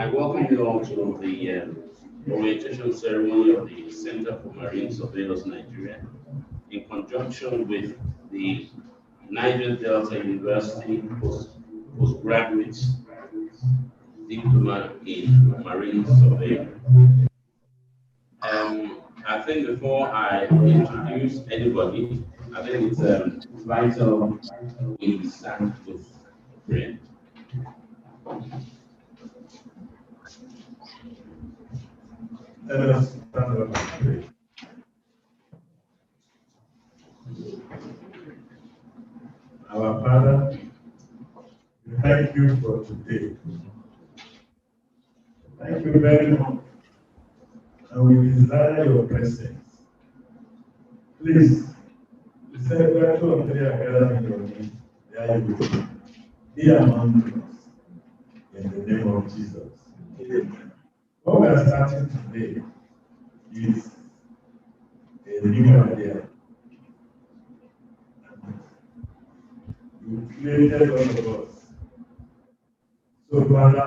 I welcome you all to the orientation ceremony of the Center for Marine Surveillance Nigeria in conjunction with the Niger Delta University postgraduate diploma in marine surveying. I think before I introduce anybody, I think it's vital we start with prayer. Let us stand up and pray. Our Father, we thank you for today. Thank you very much. And we desire your presence. Please, we said where two or three are gathered in your name, there you will be among us. In the name of Jesus. What we are starting today is a new idea. You created all of us. So, Father,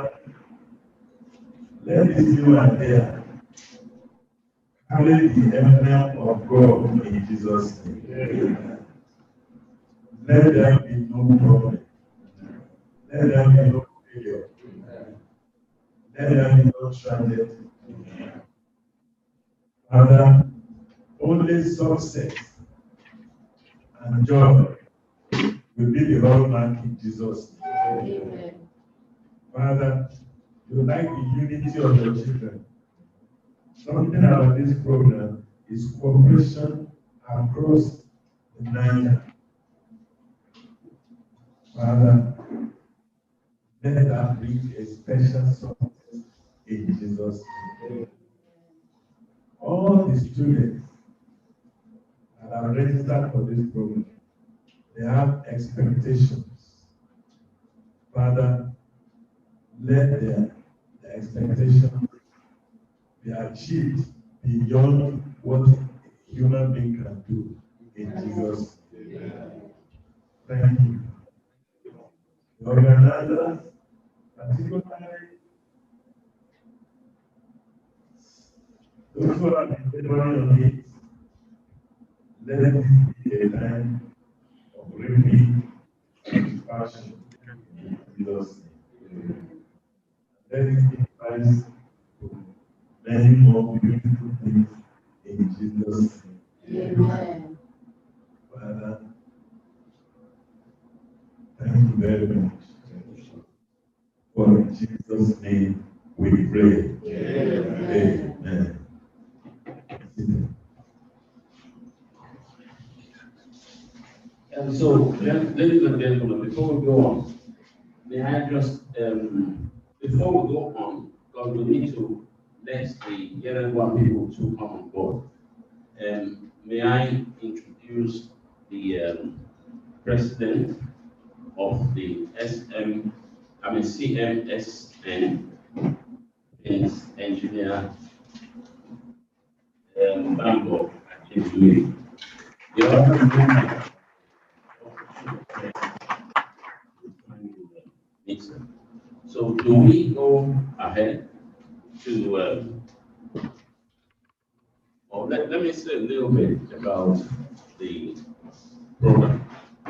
let this new idea carry the emblem of God in Jesus' name. Let there be no problem. Let there be no failure. Let there be no tragedy. Father, only success and joy will be the hallmark in Jesus' name. Father, you like the unity of your children. Something about this program is cooperation across the Niger. Father, let that bring a special success in Jesus' name. All the students that are registered for this program, they have expectations. Father, let their expectations be achieved beyond what a human being can do in Jesus' name. Thank you. The organizers, particularly those who are laboring on it, let it be a time of reaping and passion in Jesus' name. Let it give rise to many more beautiful things in Jesus' name. Amen. Father, thank you very much. For in Jesus' name we pray. Amen. Amen. And so, ladies and gentlemen, before we go on, may I just, before we go on, because we need to let the Yerewa people to come on board, may I introduce the president of the CMSN, engineer Bangor Akindui. The other So do we go ahead to, let me say a little bit about the program.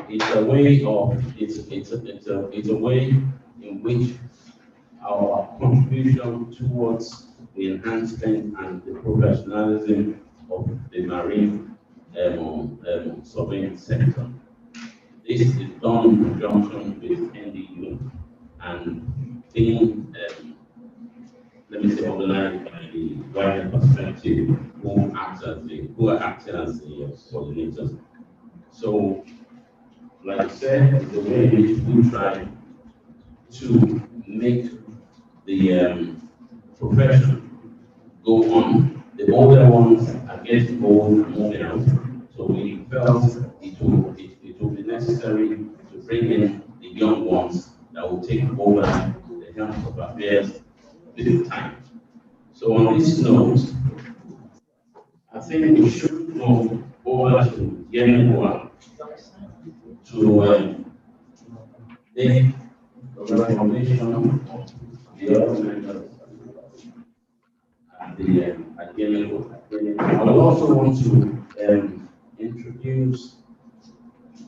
It's a way of, it's a way in which our contribution towards the enhancement and the professionalism of the marine surveying sector. This is done in conjunction with NDU and being, let me say, organized by the wider perspective who are acting as the coordinators. So, like I said, the way in which we try to make the profession go on. The older ones are getting old and moving out. So we felt it will be necessary to bring in the young ones that will take over the helm of affairs with time. So on this note, I think we should move over to Yerewa to make the recommendation of the other members at the level. I would also want to introduce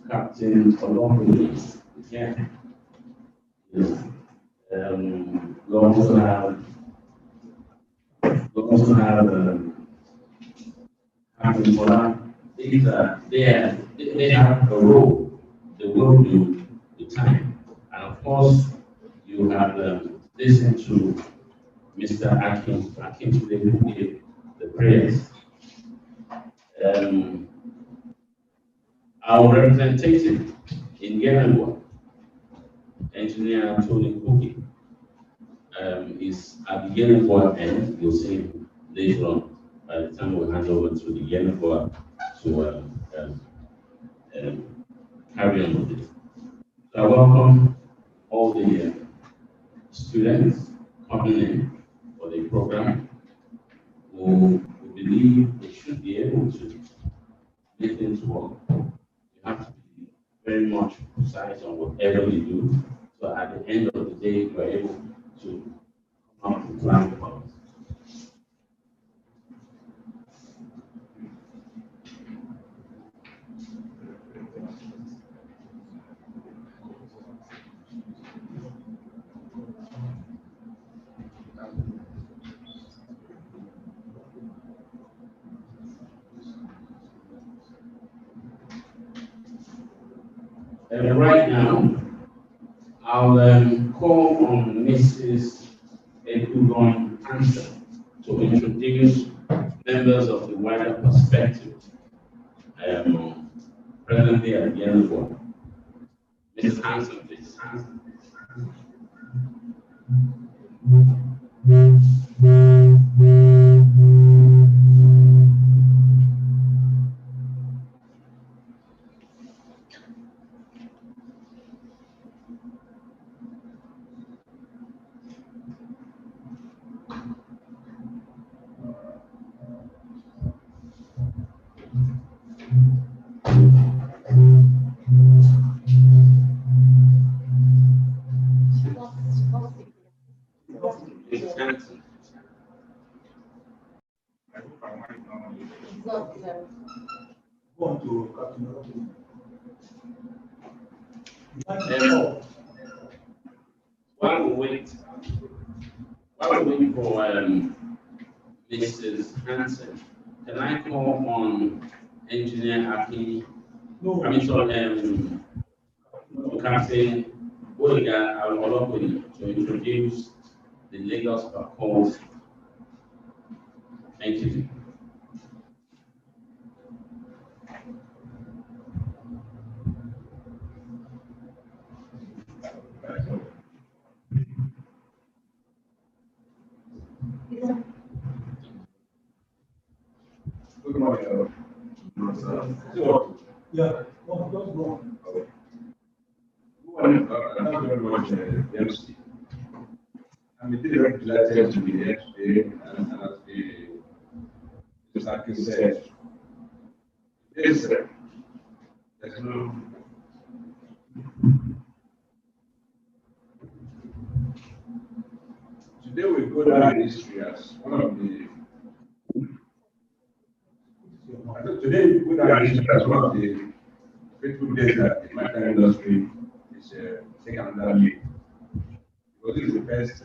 Captain Olomide. Yeah. We also have Captain Bola. They have a role. They will do the time. And of course, you have listened to Mr. Akin today who gave the prayers. Our representative in Yemenwa, Engineer Tony Cookie, is at the Yemenwa end. You'll see him later on by the time we hand over to the Yemenwa to carry on with it. So I welcome all the students coming in for the program who believe they should be able to make things work. You have to be very much precise on whatever you do. So at the end of the day, you are able to come up with plan about it. And right now, I'll call on Mrs. Edugon Hansen to introduce members of the wider perspective presently at the end of work. Mrs. Hansen, please. While we wait for Mrs. Hansen, can I call on Engineer Aki? No. I mean, sorry, Captain Boyga Olopoli to introduce the Lagos Port entity. Good morning. Yeah, no, just go on. Thank you very much, MC. I'm very delighted to be here today, and as Mr. Akin said, there's no. Today we go down in history as one of the. Today we go down in history as one of the faithful days that the maritime industry is taking another lead. Because this is the first,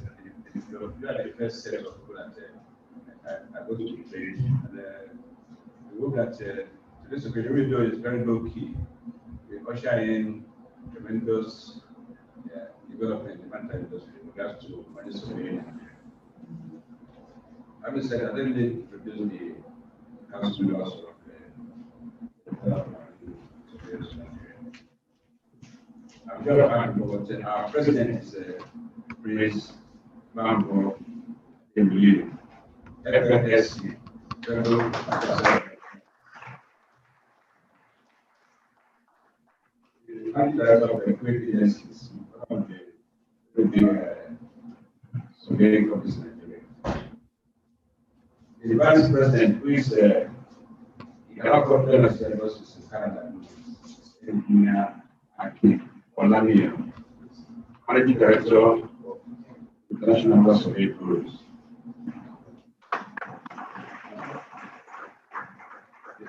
you are the first set of people that are going to be trained. And we hope that today's occasion, even though it's very low key, we usher in tremendous development in the maritime industry in regards to marine surveying. Having said that, let me introduce the council members of I'm very happy about our president is Prince Mambo Embili, FNSC, Federal Director of the Equity Agencies, one of the big surveying companies in Nigeria. The Vice President, who is he cannot control us because he's Canada, Engineer Akin Olamiya, Managing Director of International Survey Groups.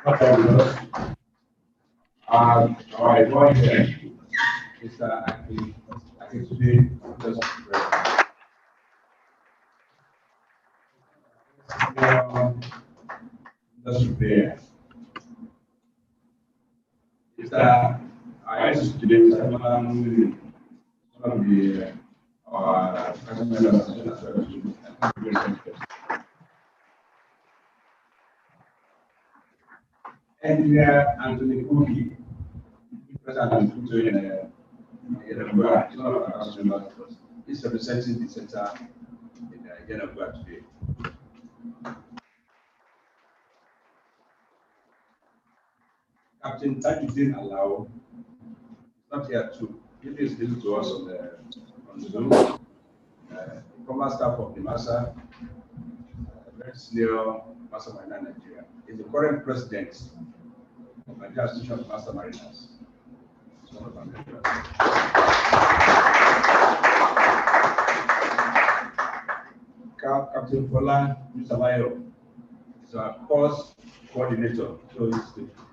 Our boy here is actually today just prepare. I used to today one of the our customers Engineer Anthony Kuki, President Kuto in Yenabua, is one of our customers. He's representing the center in Yenabua today. Captain Tajuddin Alao is not here to give his visit to us on Zoom. Former staff of the MASA, very senior MASA Marina Nigeria, is the current president of Nigeria Association of MASA Mariners. Captain Fola Musalayo is our course coordinator. So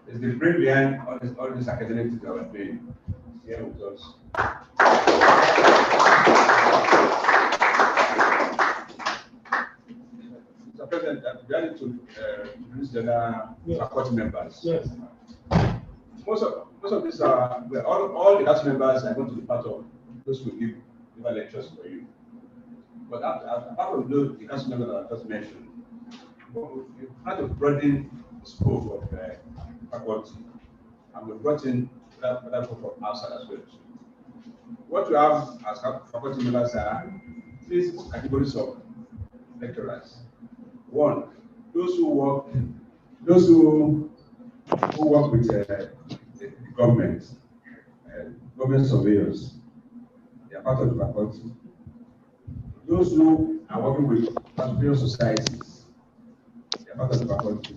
it's the brain behind all these academics that we're doing. He's here with us. Mr. President, we are to introduce the other faculty members. Yes. Most of these are all the class members are going to be part of those who give lectures for you. But apart from those the class members that I just mentioned, we've had to broaden the scope of faculty, and we've brought in other people from outside as well. What we have as faculty members are three categories of lecturers. One, those who work with the government surveyors. They are part of the faculty. Those who are working with particular societies, they are part of the faculty.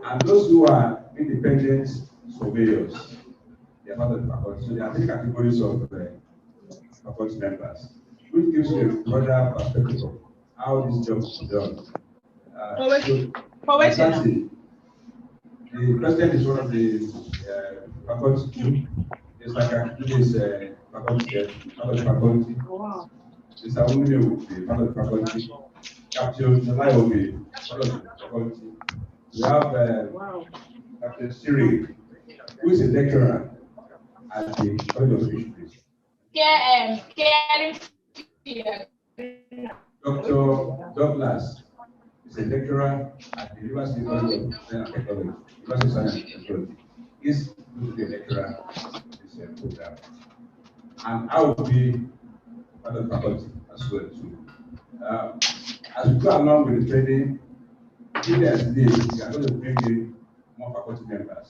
And those who are independent surveyors, they are part of the faculty. So there are three categories of faculty members, which gives you a broader perspective of how this job is done. The president is one of the faculty. It's like this faculty. Wow. Mr. Wumi will be part of the faculty. Captain Jalai will be part of the faculty. We have Captain Siri, who is a lecturer at the College of Fisheries. Dr. Douglas is a lecturer at the University College of Science and Technology. University of Science and Technology. He's going to be a lecturer in this program. And I will be part of the faculty as well too. As we go along with the training, we are going to bring in more faculty members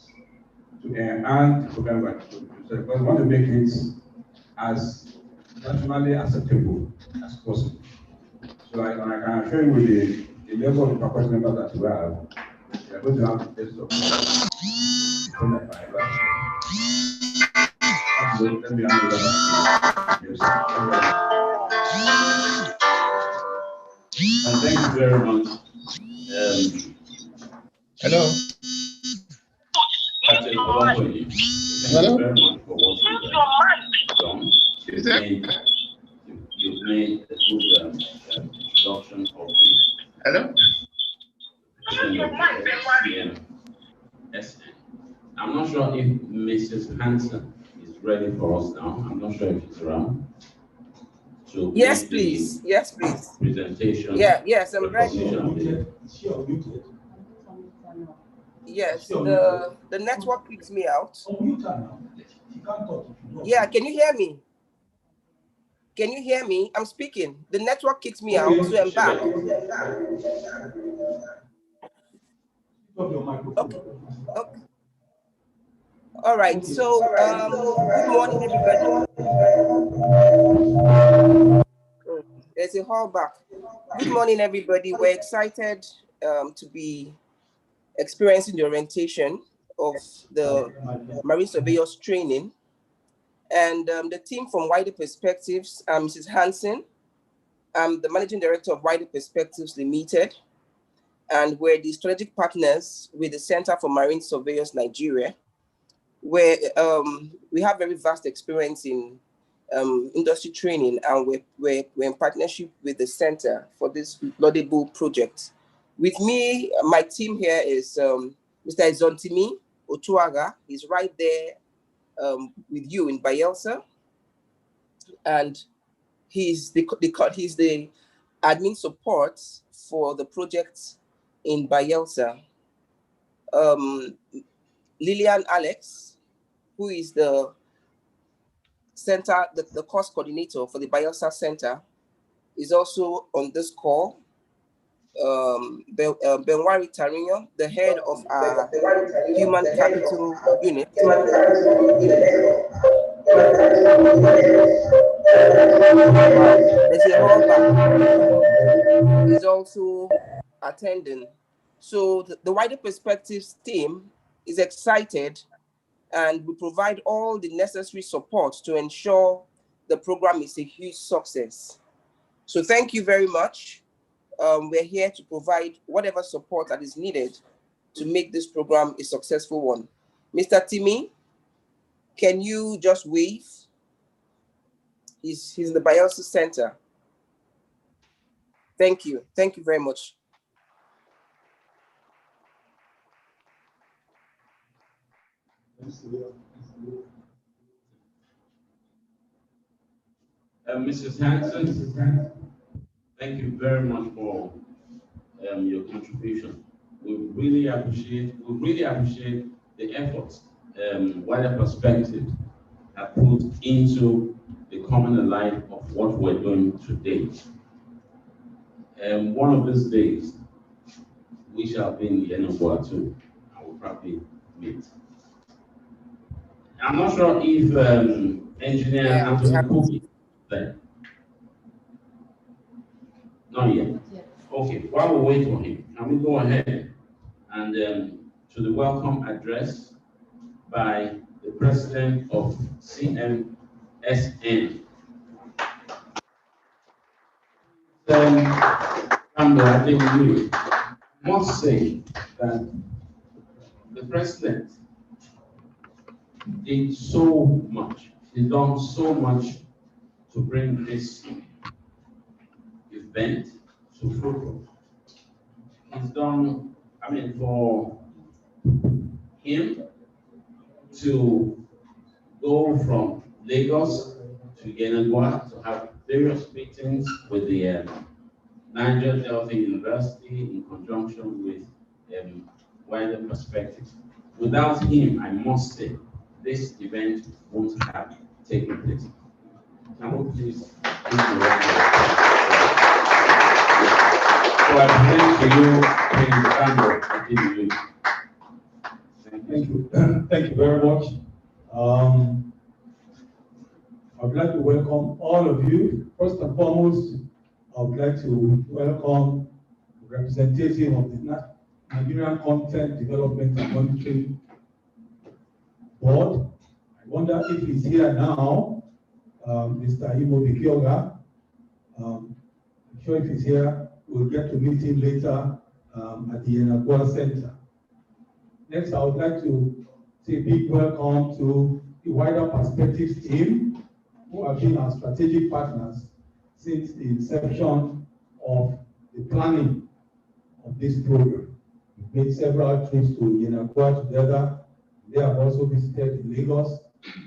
to enhance the program because we want to make it as nationally acceptable as possible. So I can assure you with the level of faculty members that we have, we are going to have the best of let me hand it over. And thank you very much. Hello. Captain Olakoye, thank you very much for what you have done. You've made a good introduction of the SN. I'm not sure if Mrs. Hanson is ready for us now. I'm not sure if she's around. So Yes, please. Yes, please. Presentation. Yes, I'm ready. Yes, the network kicks me out. Yeah, can you hear me? Can you hear me? I'm speaking. The network kicks me out, so I'm back. Okay. All right, so good morning, everybody. There's a hall back. Good morning, everybody. We're excited to be experiencing the orientation of the Marine Surveyors training. And the team from Wider Perspectives, Mrs. Hansen, I'm the Managing Director of Wider Perspectives Limited. and we're the strategic partners with the Center for Marine Surveyors Nigeria, where we have very vast experience in industry training, and we're in partnership with the center for this laudable project. With me, my team here is Mr. Izontimi Otuaga. He's right there with you in Bayelsa, and he's the admin support for the project in Bayelsa. Lillian Alex, who is the center, the course coordinator for the Bayelsa Center, is also on this call. Benwari Tarinho, the head of our human capital unit, is also attending. So the Wider Perspectives team is excited, and we provide all the necessary support to ensure the program is a huge success. So thank you very much. We're here to provide whatever support that is needed to make this program a successful one. Mr. Timi, can you just wave? He's in the Bayelsa Center. Thank you. Thank you very much. Mrs. Hanson, thank you very much for your contribution. We really appreciate the efforts Wider Perspective have put into the common life of what we're doing today. One of these days, we shall be in Yenagoa too, and we'll probably meet. I'm not sure if Engineer Anthony Cook is there. Not yet. Okay, while we wait for him, can we go ahead and to the welcome address by the president of CMSN. I must say that the president did so much. He's done so much to bring this event to fruitful. He's done, I mean, for him to go from Lagos to Yenagoa to have various meetings with the Niger Delta University in conjunction with Wider Perspectives. Without him, I must say, this event won't have taken place. Can we please give you a round of applause? So I present to you, Prince Sandro. Thank you. Thank you very much. I would like to welcome all of you. First and foremost, I would like to welcome the representative of the Nigerian Content Development and Monitoring Board. I wonder if he's here now, Mr. Imo Bikioga. I'm sure if he's here, we'll get to meet him later at the Yenagoa Center. Next, I would like to say a big welcome to the Wider Perspectives team, who have been our strategic partners since the inception of the planning of this program. We've made several trips to Yenagoa together. They have also visited Lagos,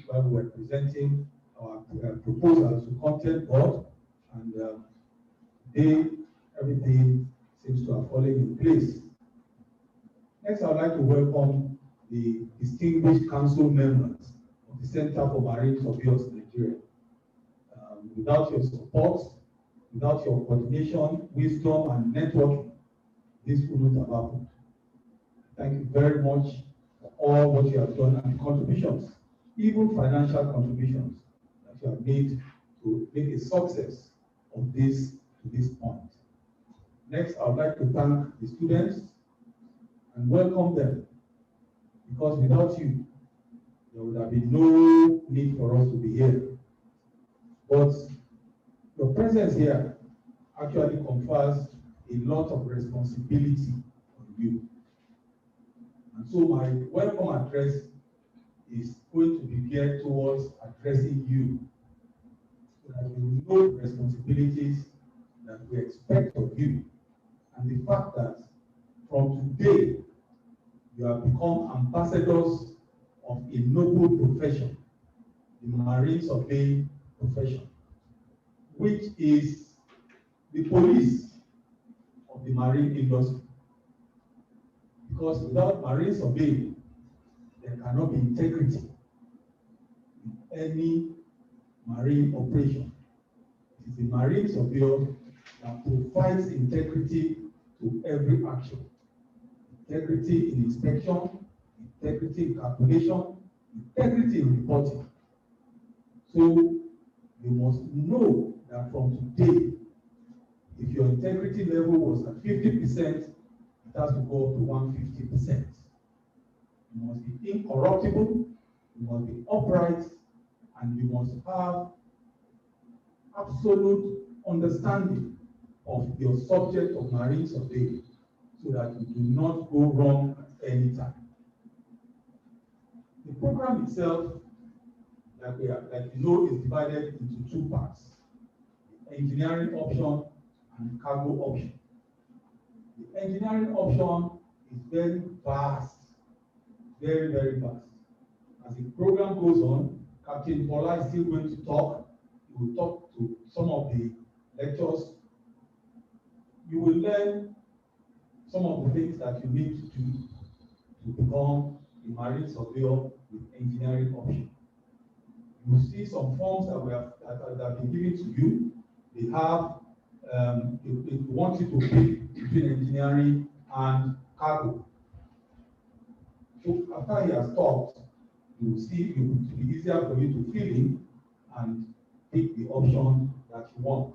where we were presenting our proposals to Content Board, and everything seems to have fallen in place. Next, I would like to welcome the distinguished council members of the Center for Marine Surveyors Nigeria. Without your support, without your coordination, wisdom, and networking, this wouldn't have happened. Thank you very much for all what you have done and contributions, even financial contributions that you have made to make a success of this to this point. Next, I would like to thank the students and welcome them, because without you, there would have been no need for us to be here. But your presence here actually confers a lot of responsibility you. And so my welcome address is going to be geared towards addressing you, so that you know the responsibilities that we expect of you, and the fact that from today you have become ambassadors of a noble profession, the marine surveying profession, which is the police of the marine industry. Because without marine surveying, there cannot be integrity in any marine operation. It is the marine surveyor that provides integrity to every action. Integrity in inspection, integrity in calculation, integrity in reporting. So you must know that from today, if your integrity level was at 50%, it has to go up to 150%. You must be incorruptible, you must be upright, and you must have absolute understanding of your subject of marine survey, so that you do not go wrong at any time. The program itself, like you know, is divided into two parts: the engineering option and the cargo option. The engineering option is very vast, very, very vast. As the program goes on, Captain Paula is still going to talk. He will talk to some of the lectures. You will learn some of the things that you need to do to become a marine surveyor with engineering option. You will see some forms that have been given to you. They have, they want you to pick between engineering and cargo. So after he has talked, you will see it will be easier for you to fill in and pick the option that you want.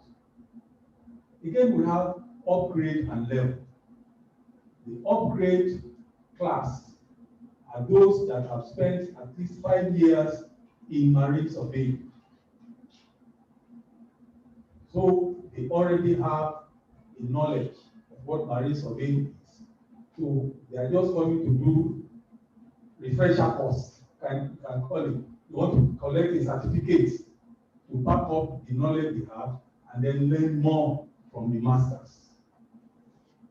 Again, we have upgrade and level. The upgrade class are those that have spent at least 5 years in marine surveying. So they already have a knowledge of what marine surveying is. So they are just coming to do refresher course, can call it. You want to collect a certificate to back up the knowledge they have and then learn more from the masters.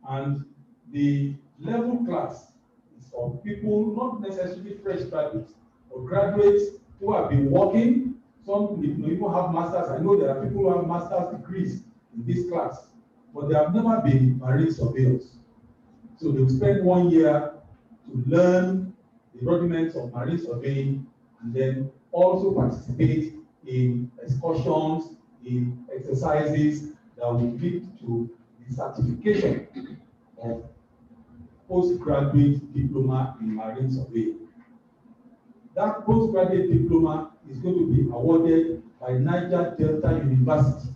And the level class is for people, not necessarily fresh graduates, but graduates who have been working. Some people have masters. I know there are people who have master's degrees in this class, but they have never been marine surveyors. So they will spend 1 year to learn the rudiments of marine surveying, and then also participate in excursions, in exercises that will lead to the certification of postgraduate diploma in marine surveying. That postgraduate diploma is going to be awarded by Niger Delta University,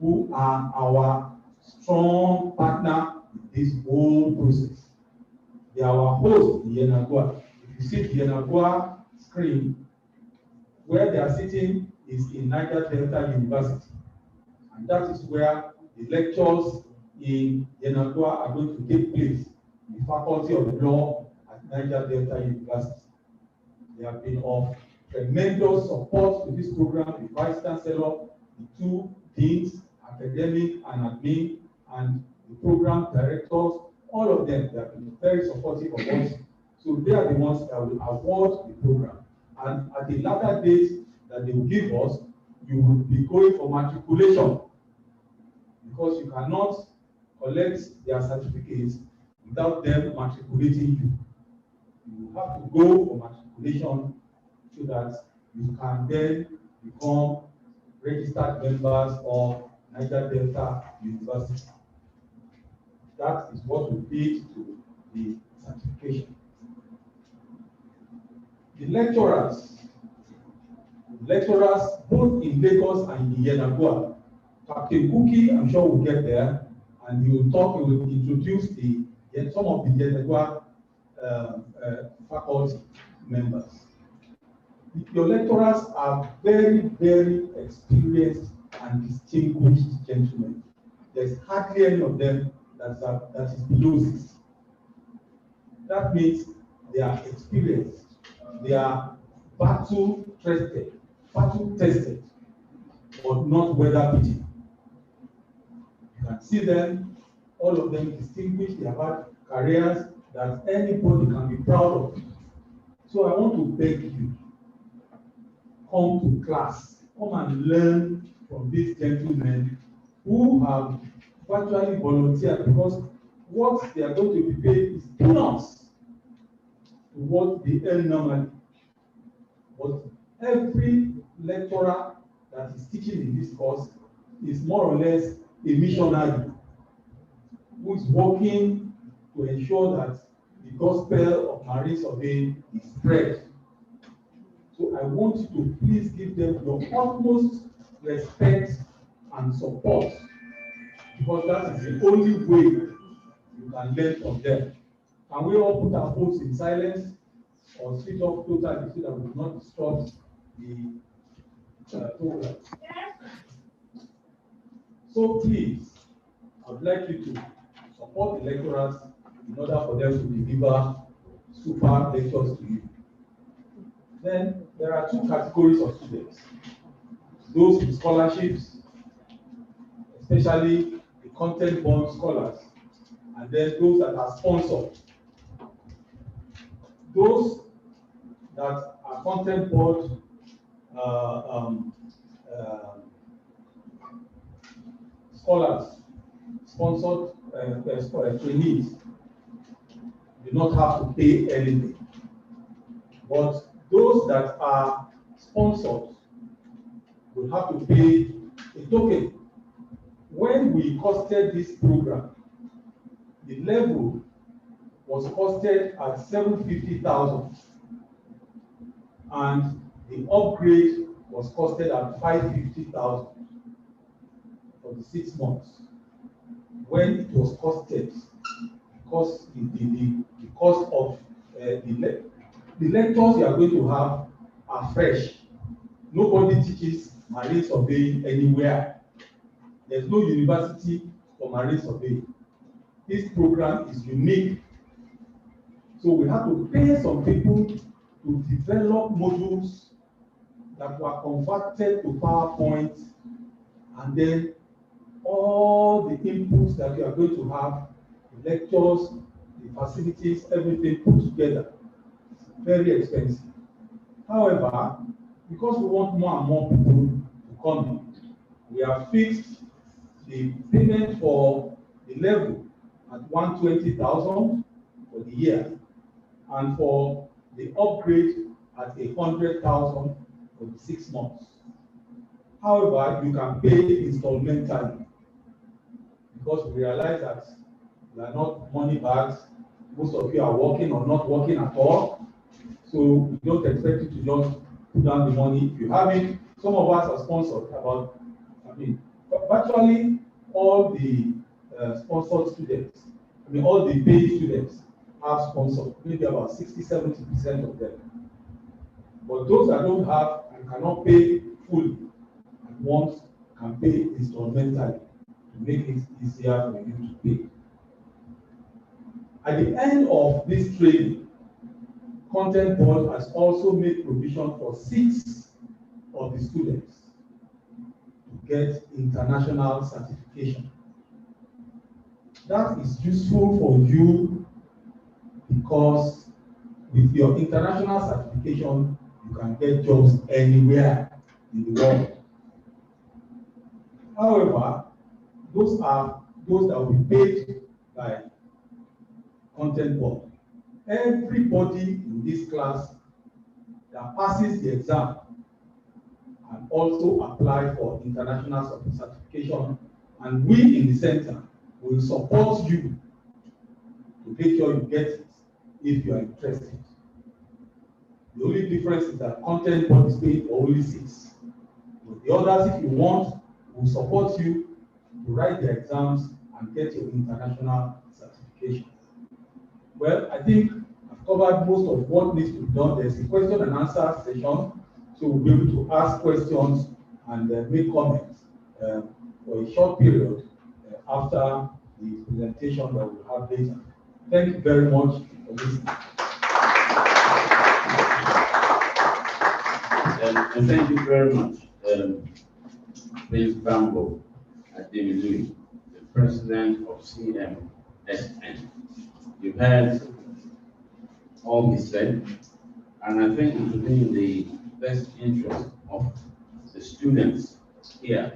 who are our strong partner in this whole process. They are our host in Yenagoa. If you see the Yenagoa screen, where they are sitting is in Niger Delta University. And that is where the lectures in Yenagoa are going to take place, in the Faculty of Law at Niger Delta University. They have been of tremendous support to this program, the Vice Chancellor, the two deans, academic and admin, and the program directors. All of them, they have been very supportive of us. So they are the ones that will award the program. And at the latter date that they will give us, you will be going for matriculation, because you cannot collect their certificates without them matriculating you. You will have to go for matriculation so that you can then become registered members of Niger Delta University. That is what will lead to the certification. The lecturers both in Lagos and in Yenagoa, Captain Kuki, I'm sure we'll get there, and he will introduce some of the Yenagoa faculty members. Your lecturers are very, very experienced and distinguished gentlemen. There's hardly any of them that is below 6. That means they are experienced, they are battle tested, but not weather beaten. You can see them, all of them distinguished, they have had careers that anybody can be proud of. So I want to beg you, come to class, come and learn from these gentlemen who have virtually volunteered, because what they are going to be paid is peanuts to what they earn normally. But every lecturer that is teaching in this course is more or less a missionary who is working to ensure that the gospel of marine surveying is spread. So I want you to please give them your utmost respect and support, because that is the only way you can learn from them. Can we all put our phones in silence or switch off totally so that we will not disrupt the program? So please, I would like you to support the lecturers in order for them to deliver super lectures to you. Then there are two categories of students. Those with scholarships, especially the content-born scholars, and then those that are sponsored. Those that are content-born scholars, sponsored trainees, do not have to pay anything. But those that are sponsored will have to pay a token. When we costed this program, the level was costed at 750,000, and the upgrade was costed at 550,000 for the 6 months. When it was costed, because the cost of the lectures you are going to have are fresh. Nobody teaches marine surveying anywhere. There's no university for marine surveying. This program is unique. So we have to pay some people to develop modules that were converted to PowerPoint, and then all the inputs that you are going to have, the lectures, the facilities, everything put together. It's very expensive. However, because we want more and more people to come in, we have fixed the payment for the level at 120,000 for the year, and for the upgrade at 100,000 for the 6 months. However, you can pay installmentally, because we realize that we are not money bags. Most of you are working or not working at all, so we don't expect you to just put down the money. If you have it, some of us are sponsored about, virtually all the sponsored students, all the paid students have sponsored, maybe about 60–70% of them. But those that don't have and cannot pay fully at once can pay installmentally to make it easier for you to pay. At the end of this training, Content Board has also made provision for 6 of the students to get international certification. That is useful for you because with your international certification, you can get jobs anywhere in the world. However, those that will be paid by Content Board. Everybody in this class that passes the exam and also apply for international certification, and we in the center will support you to make sure you get it if you are interested. The only difference is that Content Board is paid for only 6. But the others, if you want, will support you to write the exams and get your international certification. Well, I think I've covered most of what needs to be done. There's a question and answer session, so we'll be able to ask questions and make comments for a short period after the presentation that we'll have later. Thank you very much for listening. And thank you very much, Prince Bambo Ademilui, the president of CMSN. You've heard all he said, and I think it would be in the best interest of the students here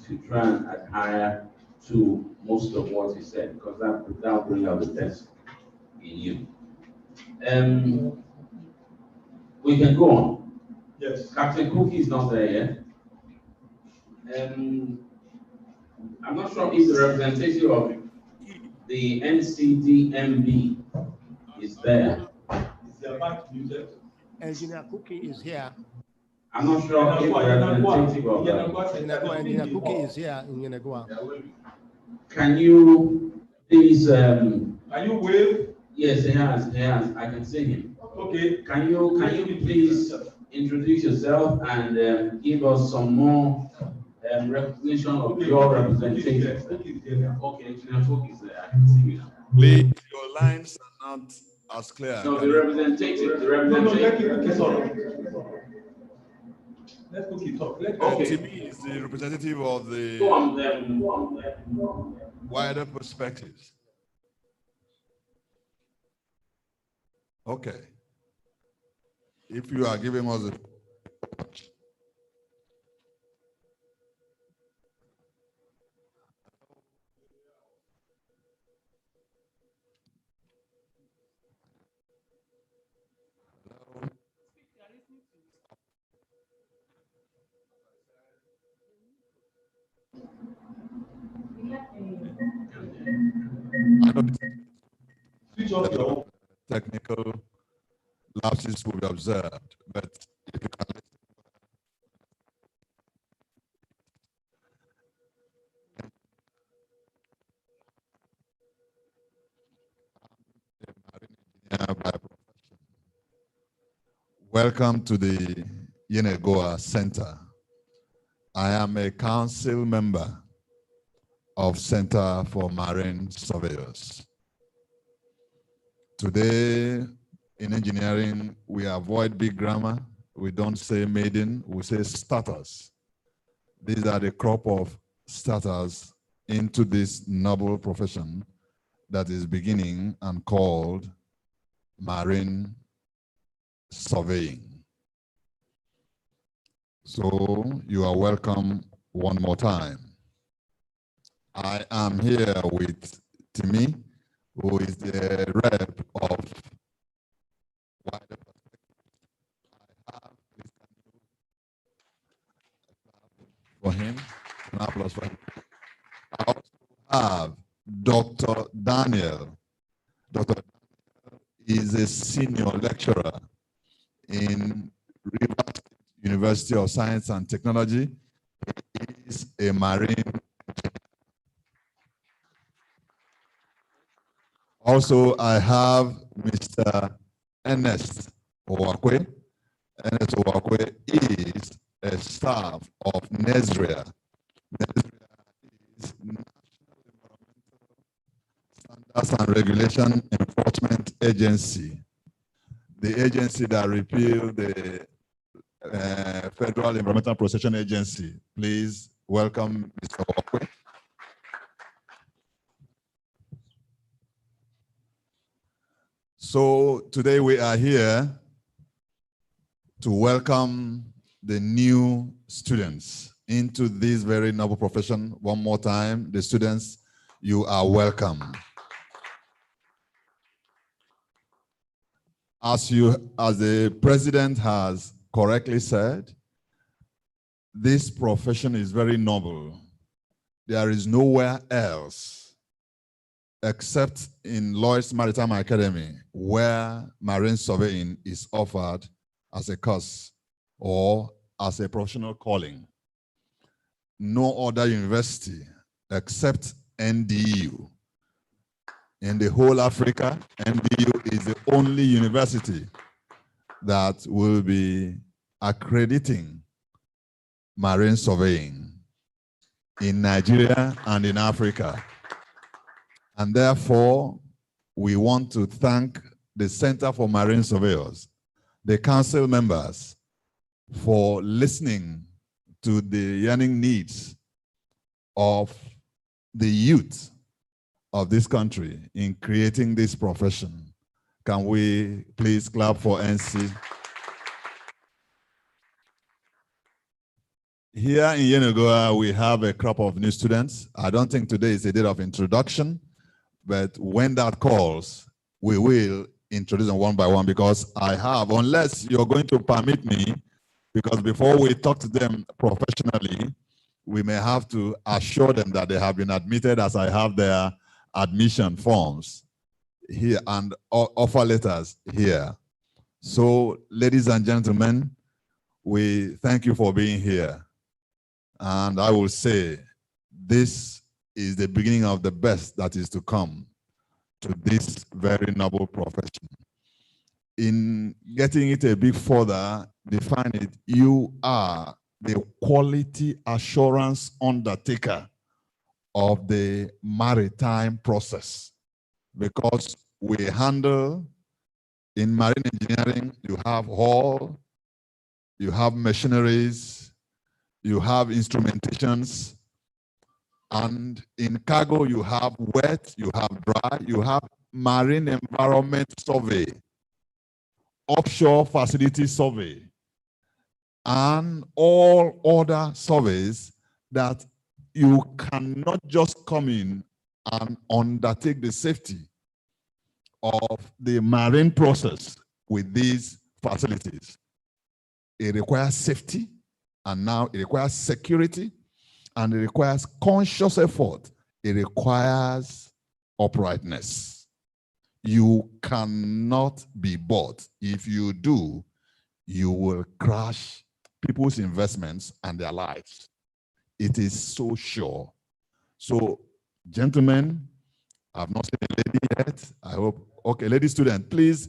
to try and adhere to most of what he said, because that will bring out the best in you. We can go on. Yes. Captain Cookie is not there yet. I'm not sure if the representative of the NCDMB is there. Is the back muted? Engineer Cookie is here. I'm not sure if the representative of Engineer Cookie is here in Yenagoa. Can you please? Can you wave? Yes, he has. I can see him. Okay. Can you please introduce yourself and give us some more recognition of your representation? Okay, Engineer Cookie is there. I can see you now. Please, your lines are not as clear. No, the representative. No, let Cookie talk. Let Cookie talk. To me, is the representative of the Go on then. wider perspectives. Okay. If you are giving us a Switch off your technical lapses will be observed, but if you can by profession. Welcome to the Yenagoa Center. I am a council member of Center for Marine Surveyors. Today, in engineering, we avoid big grammar. We don't say maiden, we say starters. These are the crop of starters into this noble profession that is beginning and called marine surveying. So you are welcome one more time. I am here with Timmy, who is the rep of Wider Perspectives. I have, please can you for him, an applause for him. I also have Dr. Daniel. Dr. Daniel is a senior lecturer in Rivers State University of Science and Technology. He is a marine engineer. Also, I have Mr. Ernest Owakwe. Ernest Owakwe is a staff of NESRIA. NESRIA is National Environmental Standards and Regulation Enforcement Agency, the agency that repealed the Federal Environmental Protection Agency. Please welcome Mr. Owakwe. So today we are here to welcome the new students into this very noble profession. One more time, the students, you are welcome. As the president has correctly said, this profession is very noble. There is nowhere else except in Lloyd's Maritime Academy where marine surveying is offered as a course or as a professional calling. No other university except NDU. In the whole Africa, NDU is the only university that will be accrediting marine surveying in Nigeria and in Africa. And therefore, we want to thank the Center for Marine Surveyors, the council members, for listening to the yearning needs of the youth of this country in creating this profession. Can we please clap for NC? Here in Yenagoa, we have a crop of new students. I don't think today is a day of introduction, but when that calls, we will introduce them one by one, because I have, unless you're going to permit me, because before we talk to them professionally, we may have to assure them that they have been admitted, as I have their admission forms here and offer letters here. So, ladies and gentlemen, we thank you for being here. And I will say, this is the beginning of the best that is to come to this very noble profession. In getting it a bit further, define it, you are the quality assurance undertaker of the maritime process, because we handle, in marine engineering, you have hull, you have machineries, you have instrumentations, and in cargo you have wet, you have dry, you have marine environment survey, offshore facility survey, and all other surveys that you cannot just come in and undertake the safety of the marine process with these facilities. It requires safety, and now it requires security, and it requires conscious effort. It requires uprightness. You cannot be bought. If you do, you will crash people's investments and their lives. It is so sure. So, gentlemen, I've not seen a lady yet. I hope, okay, lady student, please,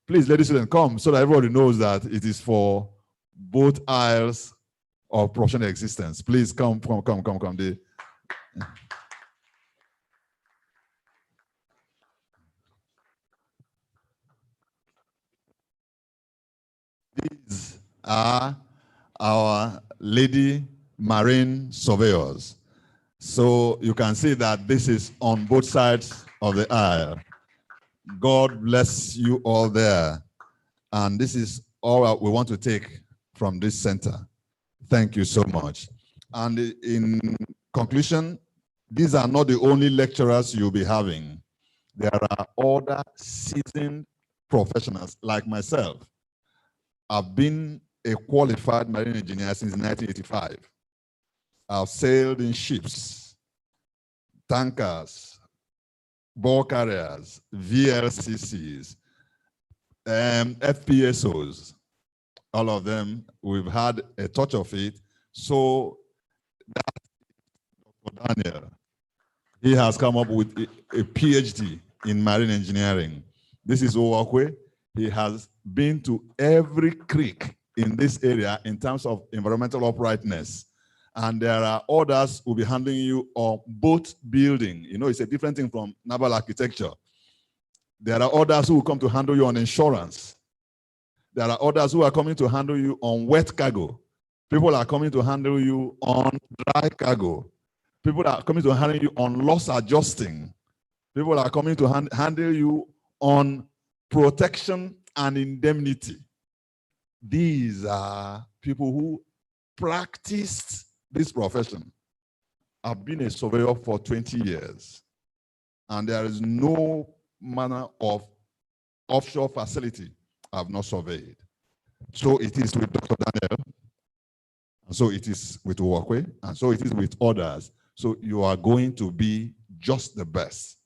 lady student, come so that everybody knows that it is for both aisles of professional existence. Please come. These are our lady marine surveyors. So you can see that this is on both sides of the aisle. God bless you all there. And this is all we want to take from this center. Thank you so much. And in conclusion, these are not the only lecturers you'll be having. There are other seasoned professionals like myself. I've been a qualified marine engineer since 1985. I've sailed in ships, tankers, bulk carriers, VLCCs, FPSOs. All of them, we've had a touch of it. So that's Dr. Daniel. He has come up with a PhD in marine engineering. This is Owakwe. He has been to every creek in this area in terms of environmental uprightness. And there are others who will be handling you on boat building. You know, it's a different thing from naval architecture. There are others who will come to handle you on insurance. There are others who are coming to handle you on wet cargo. People are coming to handle you on dry cargo. People are coming to handle you on loss adjusting. People are coming to handle you on protection and indemnity. These are people who practiced this profession. I've been a surveyor for 20 years, and there is no manner of offshore facility I've not surveyed. So it is with Dr. Daniel, and so it is with Owakwe, and so it is with others. So you are going to be just the best.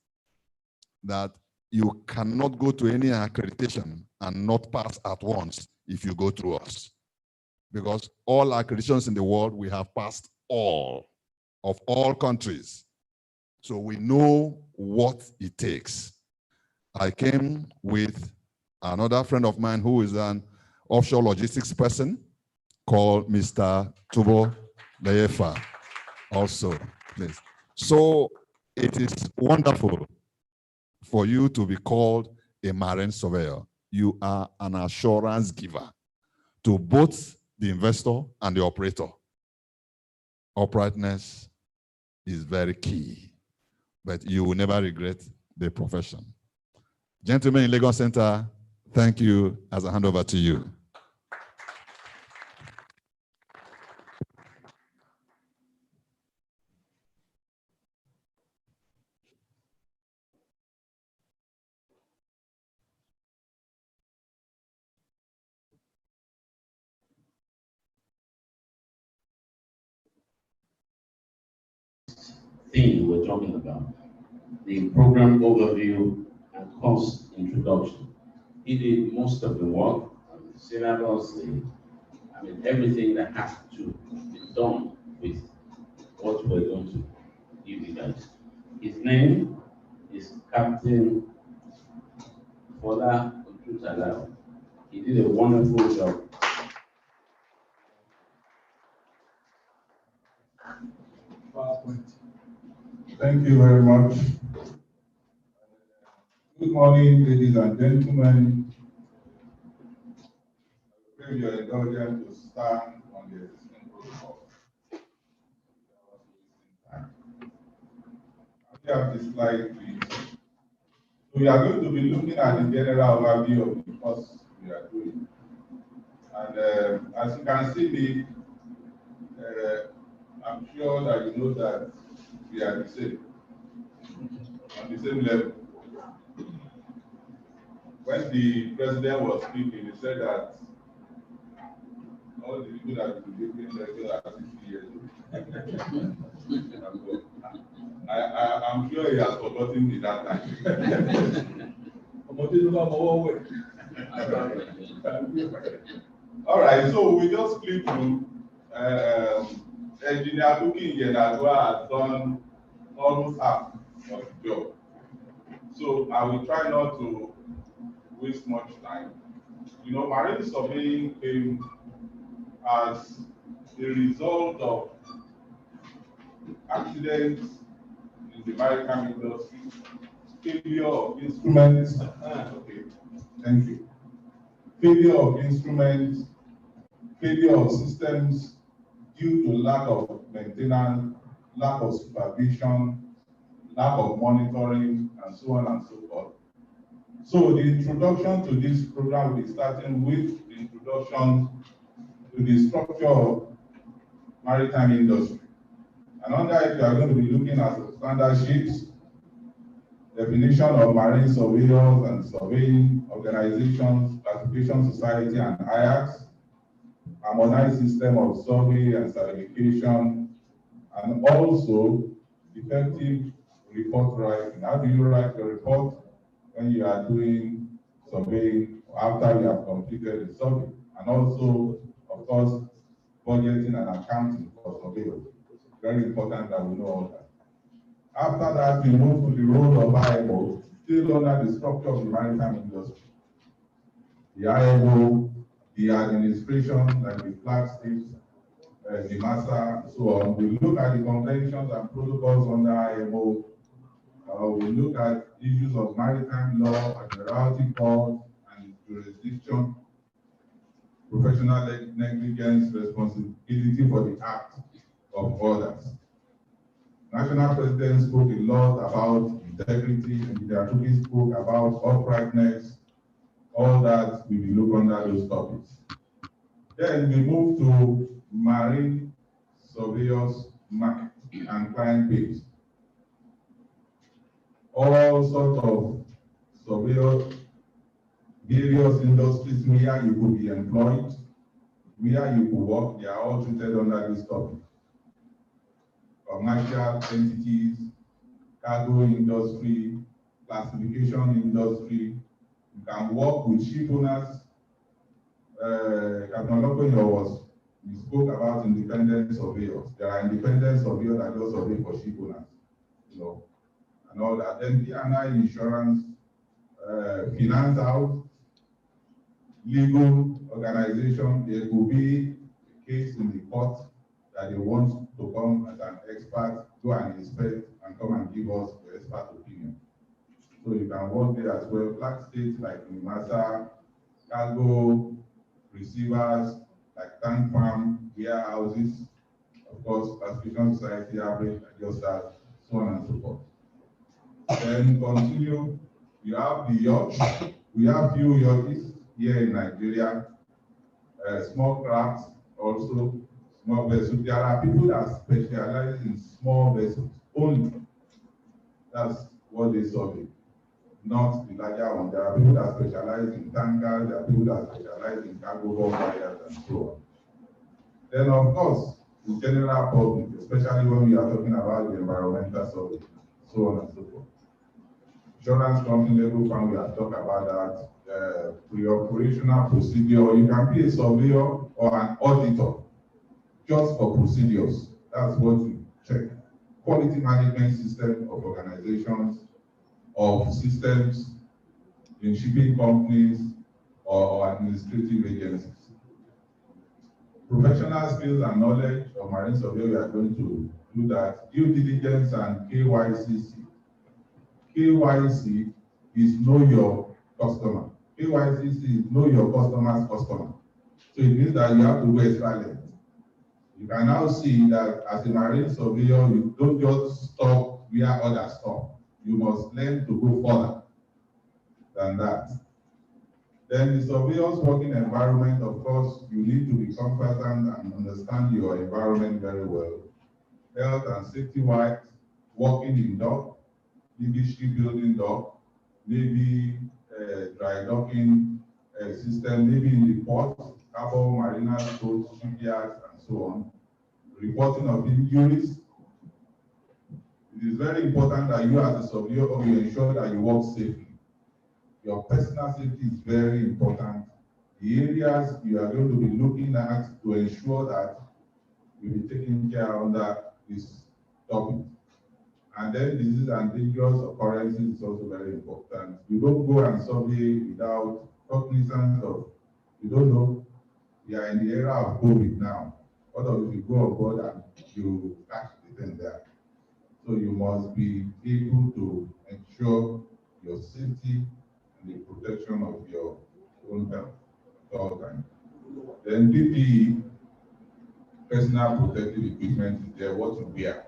That you cannot go to any accreditation and not pass at once if you go through us. Because all accreditations in the world, we have passed all, of all countries. So we know what it takes. I came with another friend of mine who is an offshore logistics person called Mr. Tubo Leyefa also, please. So it is wonderful for you to be called a marine surveyor. You are an assurance giver to both the investor and the operator. Uprightness is very key, but you will never regret the profession. Gentlemen in Lagos Center, thank you. As I hand over to you. Thing we're talking about, the program overview and course introduction. He did most of the work, syllabus, everything that has to be done with what we're going to give you guys. His name is Captain Fola Otutalao. He did a wonderful job. Thank you very much. Good morning, ladies and gentlemen. I pray your indulgence to stand on the existing protocol. I have this slide, please. So we are going to be looking at the general overview of the course we are doing. And as you can see me, I'm sure that you know that we are the same, on the same level. When the president was speaking, he said that all the people that will be living regular are 60 years old. I'm sure he has forgotten me that time. All right, so we just click through. Engineer Buki Yenagua has done almost half of the job. So I will try not to waste much time. You know, marine surveying came as a result of accidents in the maritime industry, failure of instruments. Okay, thank you. Failure of instruments, failure of systems due to lack of maintenance, lack of supervision, lack of monitoring, and so on and so forth. So the introduction to this program will be starting with the introduction to the structure of maritime industry. And under it, we are going to be looking at the standard sheets, definition of marine surveyors and surveying organizations, classification society and IACS, harmonized system of survey and certification, and also effective report writing. How do you write the report when you are doing surveying after you have completed the survey? And also, of course, budgeting and accounting for surveyors. Very important that we know all that. After that, we move to the role of IMO, still under the structure of the maritime industry. The IMO, the administration, like the flag states, the MASA, and so on. We look at the conventions and protocols under IMO. We look at issues of maritime law, admiralty court, and jurisdiction, professional negligence, responsibility for the act of others. National President spoke a lot about integrity, and the Atuki spoke about uprightness. All that we will look under those topics. Then we move to marine surveyors market and client base. All sorts of surveyors, various industries where you could be employed, where you could work, they are all treated under this topic. Commercial entities, cargo industry, classification industry. You can work with ship owners. Captain Lokoyo we spoke about independent surveyors. There are independent surveyors that just survey for ship owners, you know, and all that. Then P&I insurance, finance house, legal organization. There could be a case in the court that they want to come as an expert, go and inspect, and come and give us the expert opinion. So you can work there as well. Flag states like Nimasa, cargo, receivers, like tank farm, warehouses, of course, classification society, average adjusters, so on and so forth. Then continue, you have the yachts. We have few yachts here in Nigeria, small crafts also, small vessels. There are people that specialize in small vessels only. That's what they survey, not the larger one. There are people that specialize in tankers, there are people that specialize in cargo bulk carriers and so on. Then of course, the general public, especially when we are talking about the environmental survey, so on and so forth. Insurance company level fund, we have talked about that. Pre-operational procedure, you can be a surveyor or an auditor just for procedures. That's what you check. Quality management system of organizations, of systems in shipping companies or administrative agencies. Professional skills and knowledge of marine survey, we are going to do that. Due diligence and KYCC. KYC is know your customer. KYCC is know your customer's customer. So it means that you have to go extra length. You can now see that as a marine surveyor, you don't just stop where others stop. You must learn to go further than that. Then the surveyor's working environment, of course, you need to be competent and understand your environment very well. Health and safety-wise, working in dock, maybe shipbuilding dock, maybe dry docking system, maybe in the port, harbor, marina, boats, shipyards, and so on. Reporting of injuries. It is very important that you as a surveyor, you ensure that you work safely. Your personal safety is very important. The areas you are going to be looking at to ensure that you'll be taken care of under this topic. And then disease and dangerous occurrences is also very important. You don't go and survey without cognizance of, you don't know, we are in the era of COVID now. What if you go on board and you catch the thing there? So you must be able to ensure your safety and the protection of your own health at all times. Then PPE, personal protective equipment, is there, what you wear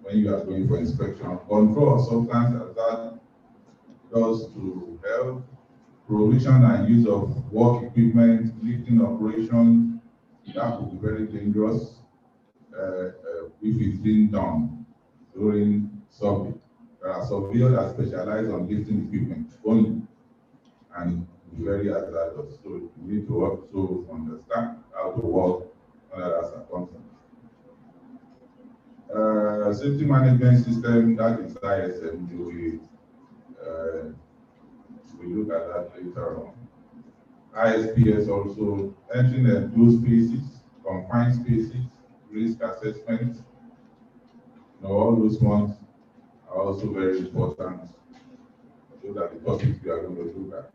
when you are going for inspection. Control of substance hazard does to health, provision and use of work equipment, lifting operations, that could be very dangerous if it's being done during survey. There are surveyors that specialize on lifting equipment only, and it's very hazardous. So you need to also understand how to work under that circumstance. Safety management system, that is ISM, we look at that later on. ISPS also, entering enclosed spaces, confined spaces, risk assessment, all those ones are also very important. Those are the topics we are going to look at.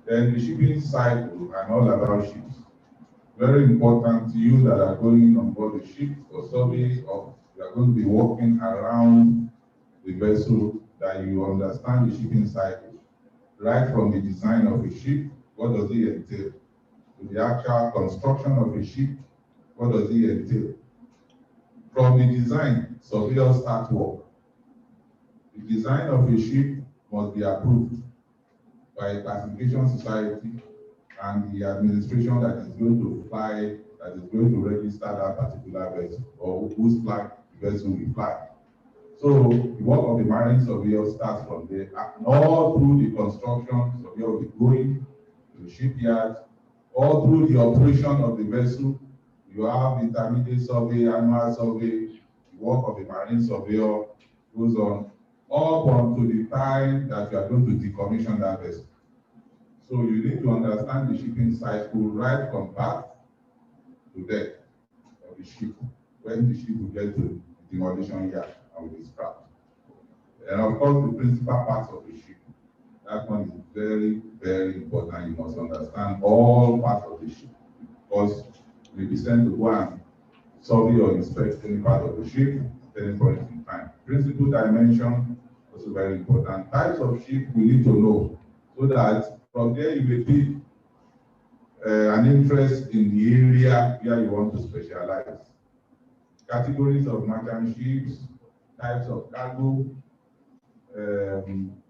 Then the shipping cycle and all about ships. Very important to you that are going on board the ship for survey, or you are going to be walking around the vessel, that you understand the shipping cycle. Right from the design of a ship, what does it entail? To the actual construction of a ship, what does it entail? From the design, surveyors start work. The design of a ship must be approved by a classification society and the administration that is going to fly, that is going to register that particular vessel, or whose flag the vessel will fly. So the work of the marine surveyor starts from there, and all through the construction, surveyor will be going to the shipyard, all through the operation of the vessel. You have intermediate survey, annual survey, the work of the marine surveyor goes on up until the time that you are going to decommission that vessel. So you need to understand the shipping cycle right from birth to death of the ship, when the ship will get to the demolition yard and will be scrapped. And of course, the principal parts of the ship. That one is very, very important. You must understand all parts of the ship, because you will be sent to go and survey or inspect any part of the ship at any point in time. Principal dimension, also very important. Types of ship we need to know so that from there you may pick an interest in the area where you want to specialize. Categories of merchant ships, types of cargo,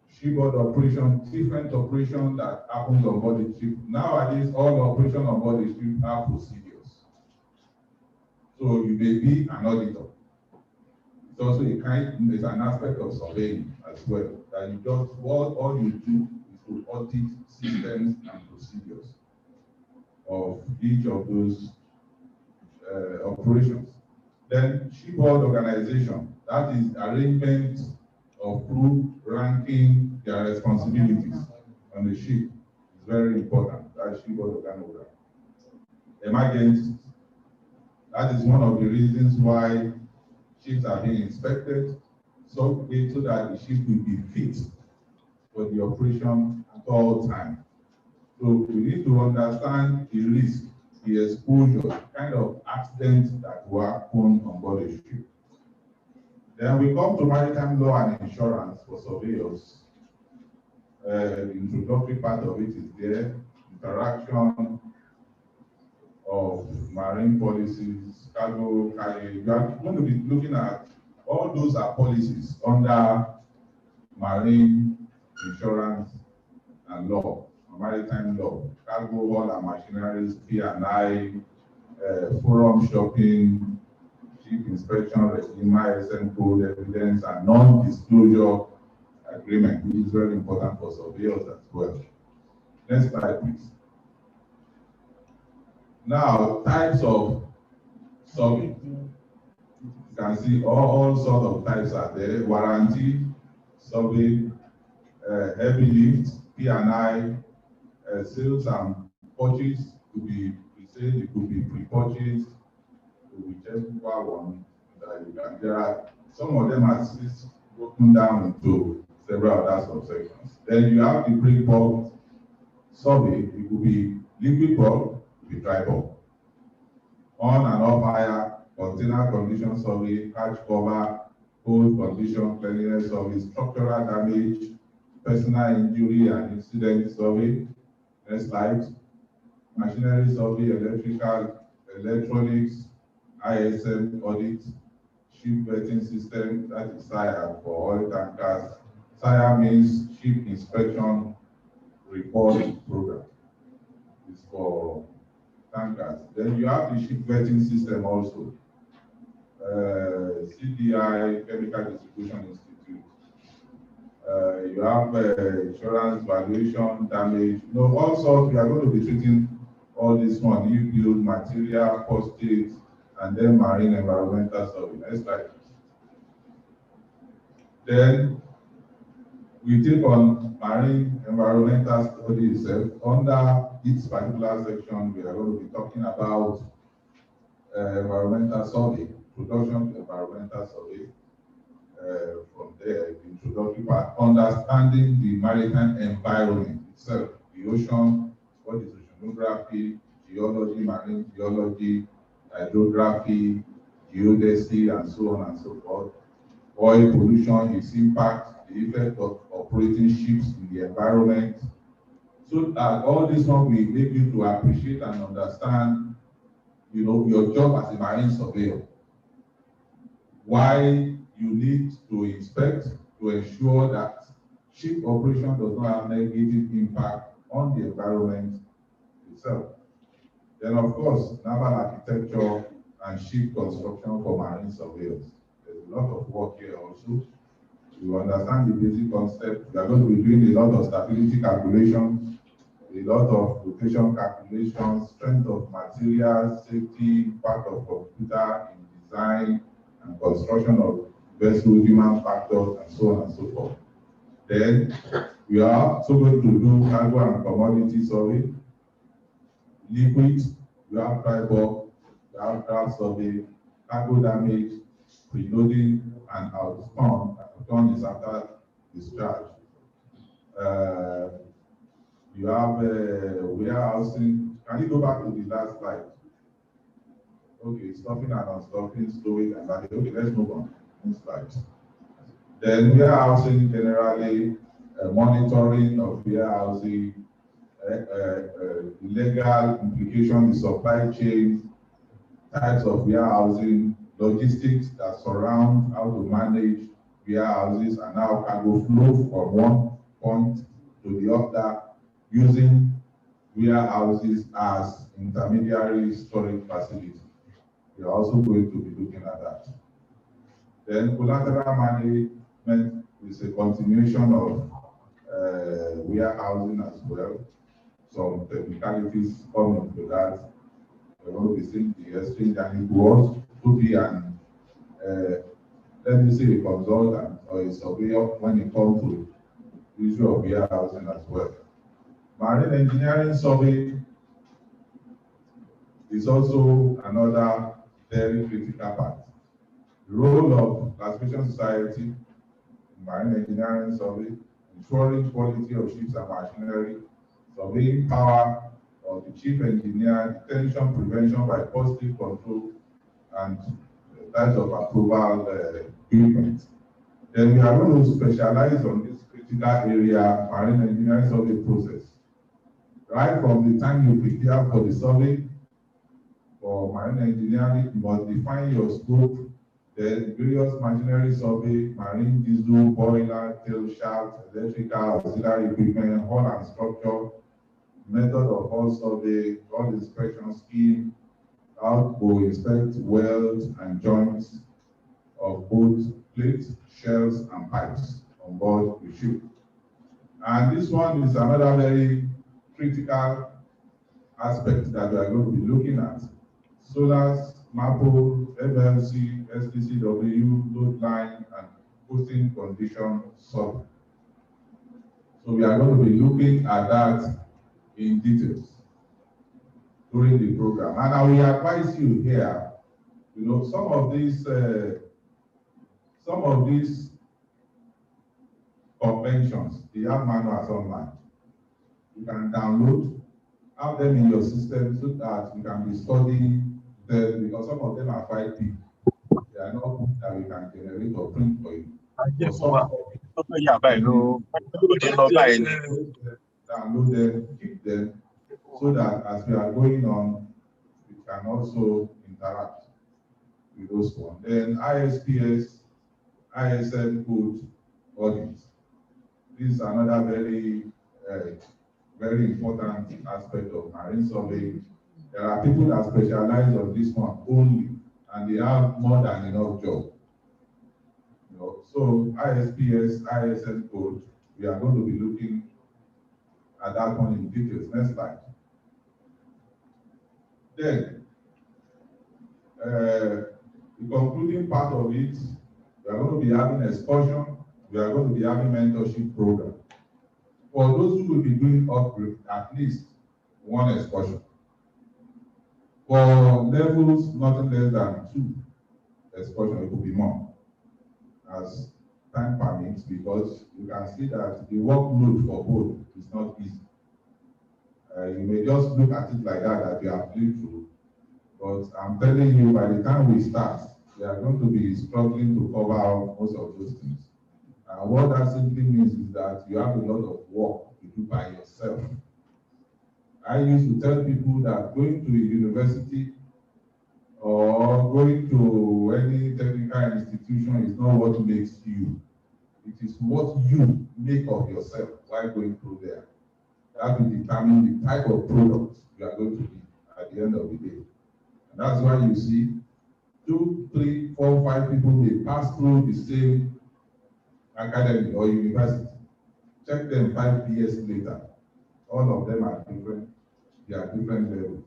shipboard operation, different operations that happens on board the ship. Nowadays, all operations on board the ship have procedures. So you may be an auditor. It's also it's an aspect of surveying as well. That you just, all you do is to audit systems and procedures of each of those operations. Then shipboard organization, that is arrangement of crew, ranking their responsibilities on the ship. It's very important. That is shipboard organogram. Emergencies, that is one of the reasons why ships are being inspected, so that the ship will be fit for the operation at all times. So we need to understand the risk, the exposure, kind of accidents that will happen on board a ship. Then we come to maritime law and insurance for surveyors. The introductory part of it is there, interaction of marine policies, cargo carriage. We are going to be looking at all those are policies under marine insurance and law, maritime law, cargo, hull and machineries, P&I, forum shopping, ship inspection regime, ISM code, evidence, and non-disclosure agreement, which is very important for surveyors as well. Next slide, please. Now, types of survey. You can see all sorts of types are there. Warranty, survey, heavy lift, P&I, sales and purchase, could be pre-sale, it could be pre-purchase, whichever one that you can. There are some of them are broken down into several other subsections. Then you have the break bulk survey. It could be liquid bulk, it could be dry bulk. On and off hire, container condition survey, hatch cover, hold condition cleanliness survey, structural damage, personal injury and incident survey. Next slide. Machinery survey, electrical, electronics, ISM audit, ship vetting system, that is SIRE for oil tankers. SIRE means ship inspection report program. It's for tankers. Then you have the ship vetting system also. CDI, Chemical Distribution Institute. You have insurance valuation, damage, all sorts. We are going to be treating all this one, new build, material, first aid, and then marine environmental survey. Next slide. Then we take on marine environmental study itself. Under its particular section, we are going to be talking about environmental survey, production environmental survey. From there, the introductory part, understanding the maritime environment itself, the ocean, what is oceanography, geology, marine geology, hydrography, geodesy, and so on and so forth. Oil pollution, its impact, the effect of operating ships in the environment. So that all this one will make you to appreciate and understand, your job as a marine surveyor. Why you need to inspect to ensure that ship operation does not have negative impact on the environment itself. Then, of course, naval architecture and ship construction for marine surveyors. There's a lot of work here also. To understand the basic concept, we are going to be doing a lot of stability calculations, a lot of rotation calculations, strength of materials, safety, impact of computer in design and construction of vessel, human factors, and so on and so forth. Then we are also going to do cargo and commodity survey, liquid, we have dry bulk, we have draft survey, cargo damage, preloading, and outbound. Outbound is after discharge. You have warehousing. Can you go back to the last slide? Okay, stuffing and unstuffing, stowing and landing. Okay, let's move on. Next slide. Then warehousing generally, monitoring of warehousing, illegal implication, the supply chain, types of warehousing, logistics that surround how to manage warehouses and how cargo flow from one point to the other using warehouses as intermediary storage facilities. We are also going to be looking at that. Then collateral management is a continuation of warehousing as well. Some technicalities coming to that. We're going to be seeing the exchange, and it was to be an, let me say, a consultant or a surveyor when it comes to the issue of warehousing as well. Marine engineering survey is also another very critical part. The role of classification society in marine engineering survey, ensuring quality of ships and machinery, surveying power of the chief engineer, detention prevention by positive control, and types of approval equipment. Then we are going to specialize on this critical area, marine engineering survey process. Right from the time you prepare for the survey, for marine engineering, you must define your scope, then various machinery survey, marine diesel, boiler, tail shaft, electrical, auxiliary equipment, hull and structure, method of hull survey, hull inspection scheme, how to inspect welds and joints of both plates, shells, and pipes on board the ship. And this one is another very critical aspect that we are going to be looking at. SOLAS, MAPO, FLC, STCW, load line, and posting condition survey. So we are going to be looking at that in details during the program. And I will advise you here, you know, some of these conventions, they have manuals online. You can download, have them in your system so that you can be studying them, because some of them are quite big. They are not books that we can generate or print for you. Download them, keep them, so that as we are going on, we can also interact with those ones. Then ISPS, ISM code audits. This is another very, very important aspect of marine surveying. There are people that specialize on this one only, and they have more than enough job. You know, so ISPS, ISM code, we are going to be looking at that one in details. Next slide. Then, the concluding part of it, we are going to be having excursion, we are going to be having mentorship program. For those who will be doing upgrade, at least one excursion. For levels, nothing less than 2 excursions, it will be more, as time permits, because you can see that the workload for both is not easy. You may just look at it like that you have lived through, but I'm telling you, by the time we start, we are going to be struggling to cover most of those things. And what that simply means is that you have a lot of work to do by yourself. I used to tell people that going to a university or going to any technical institution is not what makes you. It is what you make of yourself while going through there. That will determine the type of products you are going to be at the end of the day. And that's why you see 2, 3, 4, 5 people may pass through the same academy or university. Check them 5 years later. All of them are different. They are different levels.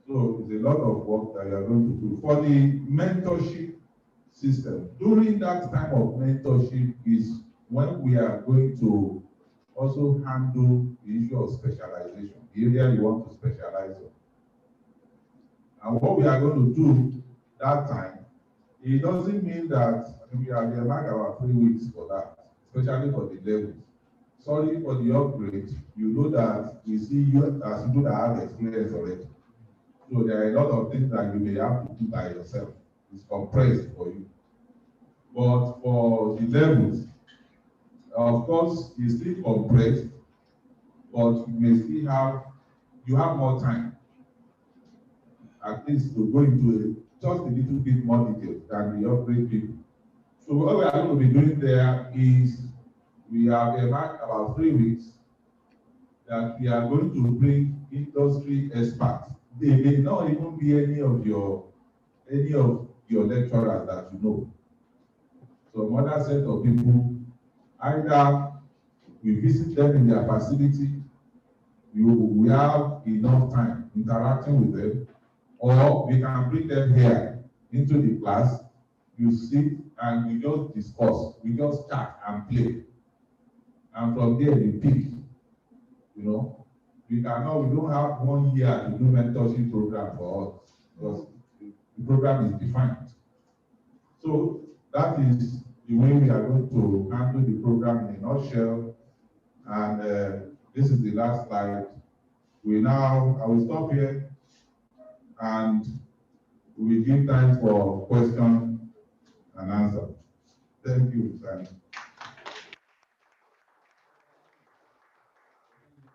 So it's a lot of work that you are going to do. For the mentorship system, during that time of mentorship is when we are going to also handle the issue of specialization, the area you want to specialize on. And what we are going to do that time, it doesn't mean that we are there like about 3 weeks for that, especially for the levels. Sorry for the upgrade, you know that we see you as people that have experience already. So there are a lot of things that you may have to do by yourself. It's compressed for you. But for the levels, of course, it's still compressed, but you have more time, at least to go into just a little bit more detail than the upgrade people. So what we are going to be doing there is we have earmarked about 3 weeks that we are going to bring industry experts. They may not even be any of your lecturers that you know. Some other set of people, either we visit them in their facility, we have enough time interacting with them, or we can bring them here into the class, you sit and we just discuss, we just chat and play. And from there we pick, you know. We don't have 1 year to do mentorship program for us, because the program is defined. So that is the way we are going to handle the program in a nutshell. And this is the last slide. I will stop here and we will give time for question and answer. Thank you, Sani.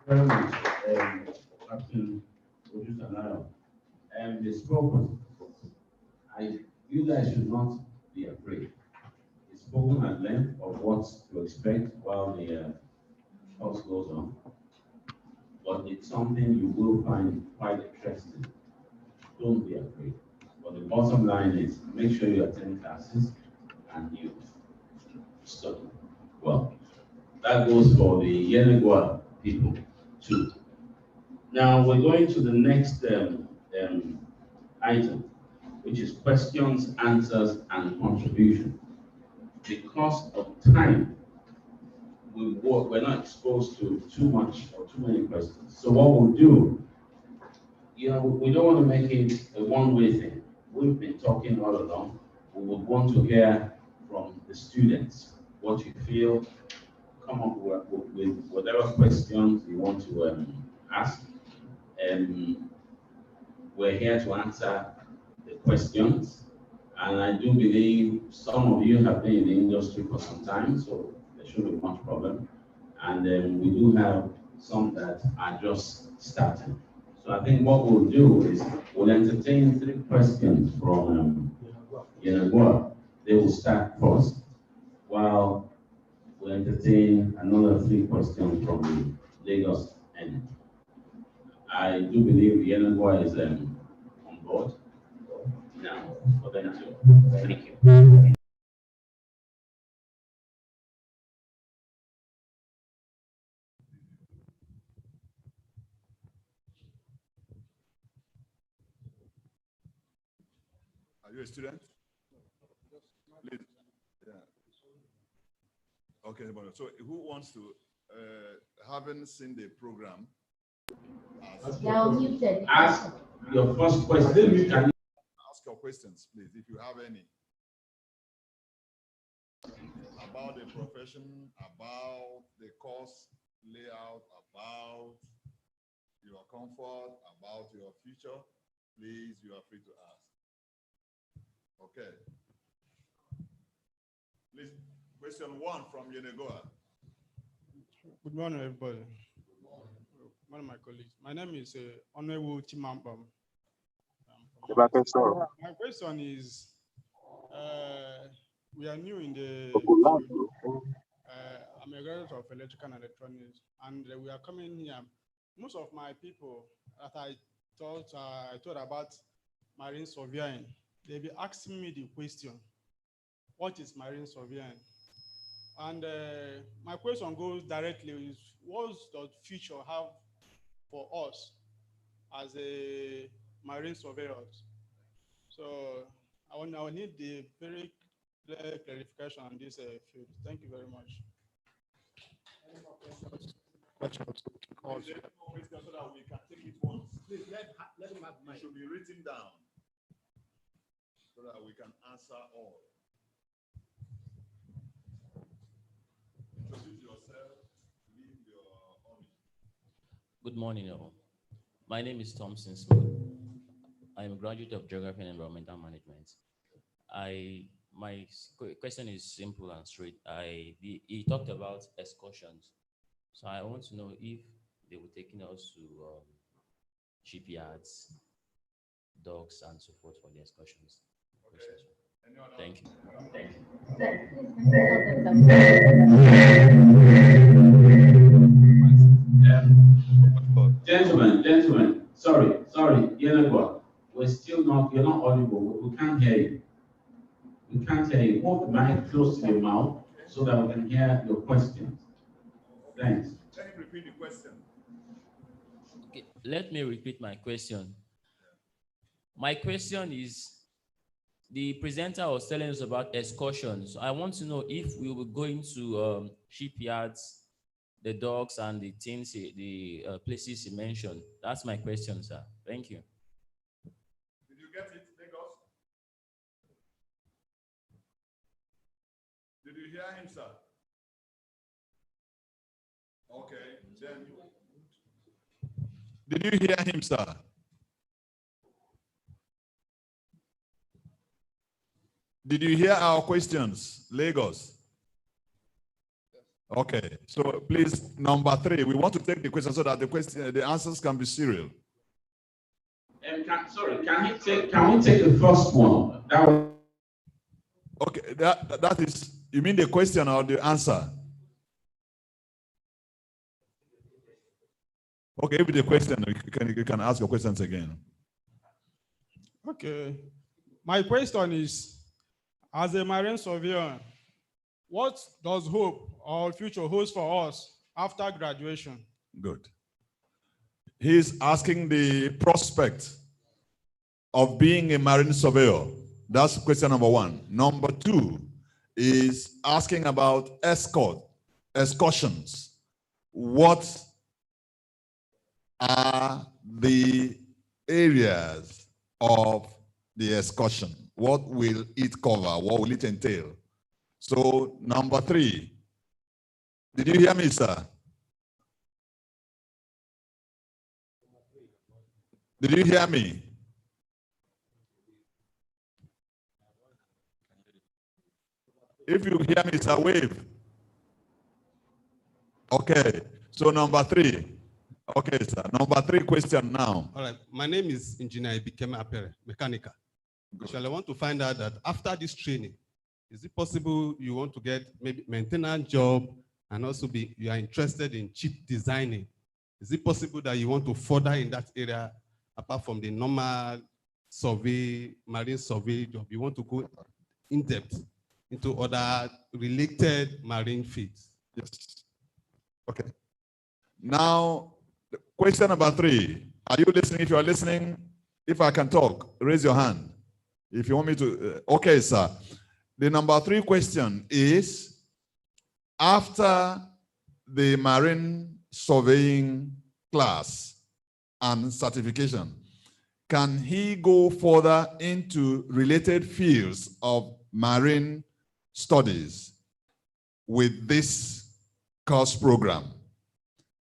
Very much, Captain Odusanaro. The spoken, you guys should not be afraid. It's spoken at length of what to expect while the course goes on, but it's something you will find quite interesting. Don't be afraid. But the bottom line is make sure you attend classes and you study well. That goes for the Yenagoa people too. Now we're going to the next item, which is questions, answers, and contribution. Because of time, we're not exposed to too much or too many questions. So what we'll do, we don't want to make it a one-way thing. We've been talking all along. We would want to hear from the students what you feel. Come up with whatever questions you want to ask. We're here to answer the questions. And I do believe some of you have been in the industry for some time, so there shouldn't be much problem. And we do have some that are just starting. So I think what we'll do is we'll entertain 3 questions from Yenagoa. They will start first, while we'll entertain another 3 questions from the Lagos end. I do believe Yenagoa is on board. Now, for them to, thank you. Are you a student? Please. Yeah. Okay, so who wants to, haven't seen the program? Ask your first question. Ask your questions, please, if you have any. About the profession, about the course layout, about your comfort, about your future, please, you are free to ask. Okay. Please, question 1 from Yenagoa. Good morning, everybody. One of my colleagues. My name is Honorable Chimampam. My question is, we are new in the field. I'm a graduate of electrical and electronics, and we are coming here. Most of my people that I thought about marine surveying, they'll be asking me the question, what is marine surveying? And my question goes directly is, what does the future have for us as a marine surveyors? So I will need the very clear clarification on this field. Thank you very much. Any more questions? So that we can take it once. Please let him have mine. It should be written down so that we can answer all. Introduce yourself, leave your hobby. Good morning, all. My name is Thompson Smith. I am a graduate of Geography and Environmental Management. my question is simple and straight. He talked about excursions, so I want to know if they were taking us to shipyards, docks, and so forth for the excursions. Thank you. Gentlemen, sorry, Yenagwa, you're not audible. We can't hear you. We can't hear you. Hold the mic close to your mouth so that we can hear your questions. Thanks. Can you repeat the question? Okay, let me repeat my question. My question is, the presenter was telling us about excursions. I want to know if we were going to shipyards, the docks, and the things, the places you mentioned. That's my question, sir. Thank you. Did you get it, Lagos? Did you hear him, sir? Okay, then. Did you hear him, sir? Did you hear our questions, Lagos? Okay, so please, number 3, we want to take the question so that the answers can be serial. Can we take the first one? Okay, that is, you mean the question or the answer? Okay, if the question, you can ask your questions again. Okay. My question is, as a marine surveyor, what does hope or future holds for us after graduation? Good. He's asking the prospect of being a marine surveyor. That's question number 1. Number 2 is asking about excursions. What are the areas of the excursion? What will it cover? What will it entail? So, number 3. Did you hear me, sir? Did you hear me? If you hear me, sir, wave. Okay. So, number 3. Okay, sir. Number 3 question now. All right. My name is Engineer Ibikem Apere, mechanical. So I want to find out that after this training, is it possible you want to get maybe maintenance job and also you are interested in chip designing? Is it possible that you want to further in that area apart from the normal survey, marine survey job? You want to go in depth into other related marine fields? Yes. Okay. Now, question number 3. Are you listening? If you are listening, if I can talk, raise your hand. If you want me to, okay, sir. The number 3 question is, after the marine surveying class and certification, can he go further into related fields of marine studies with this course program?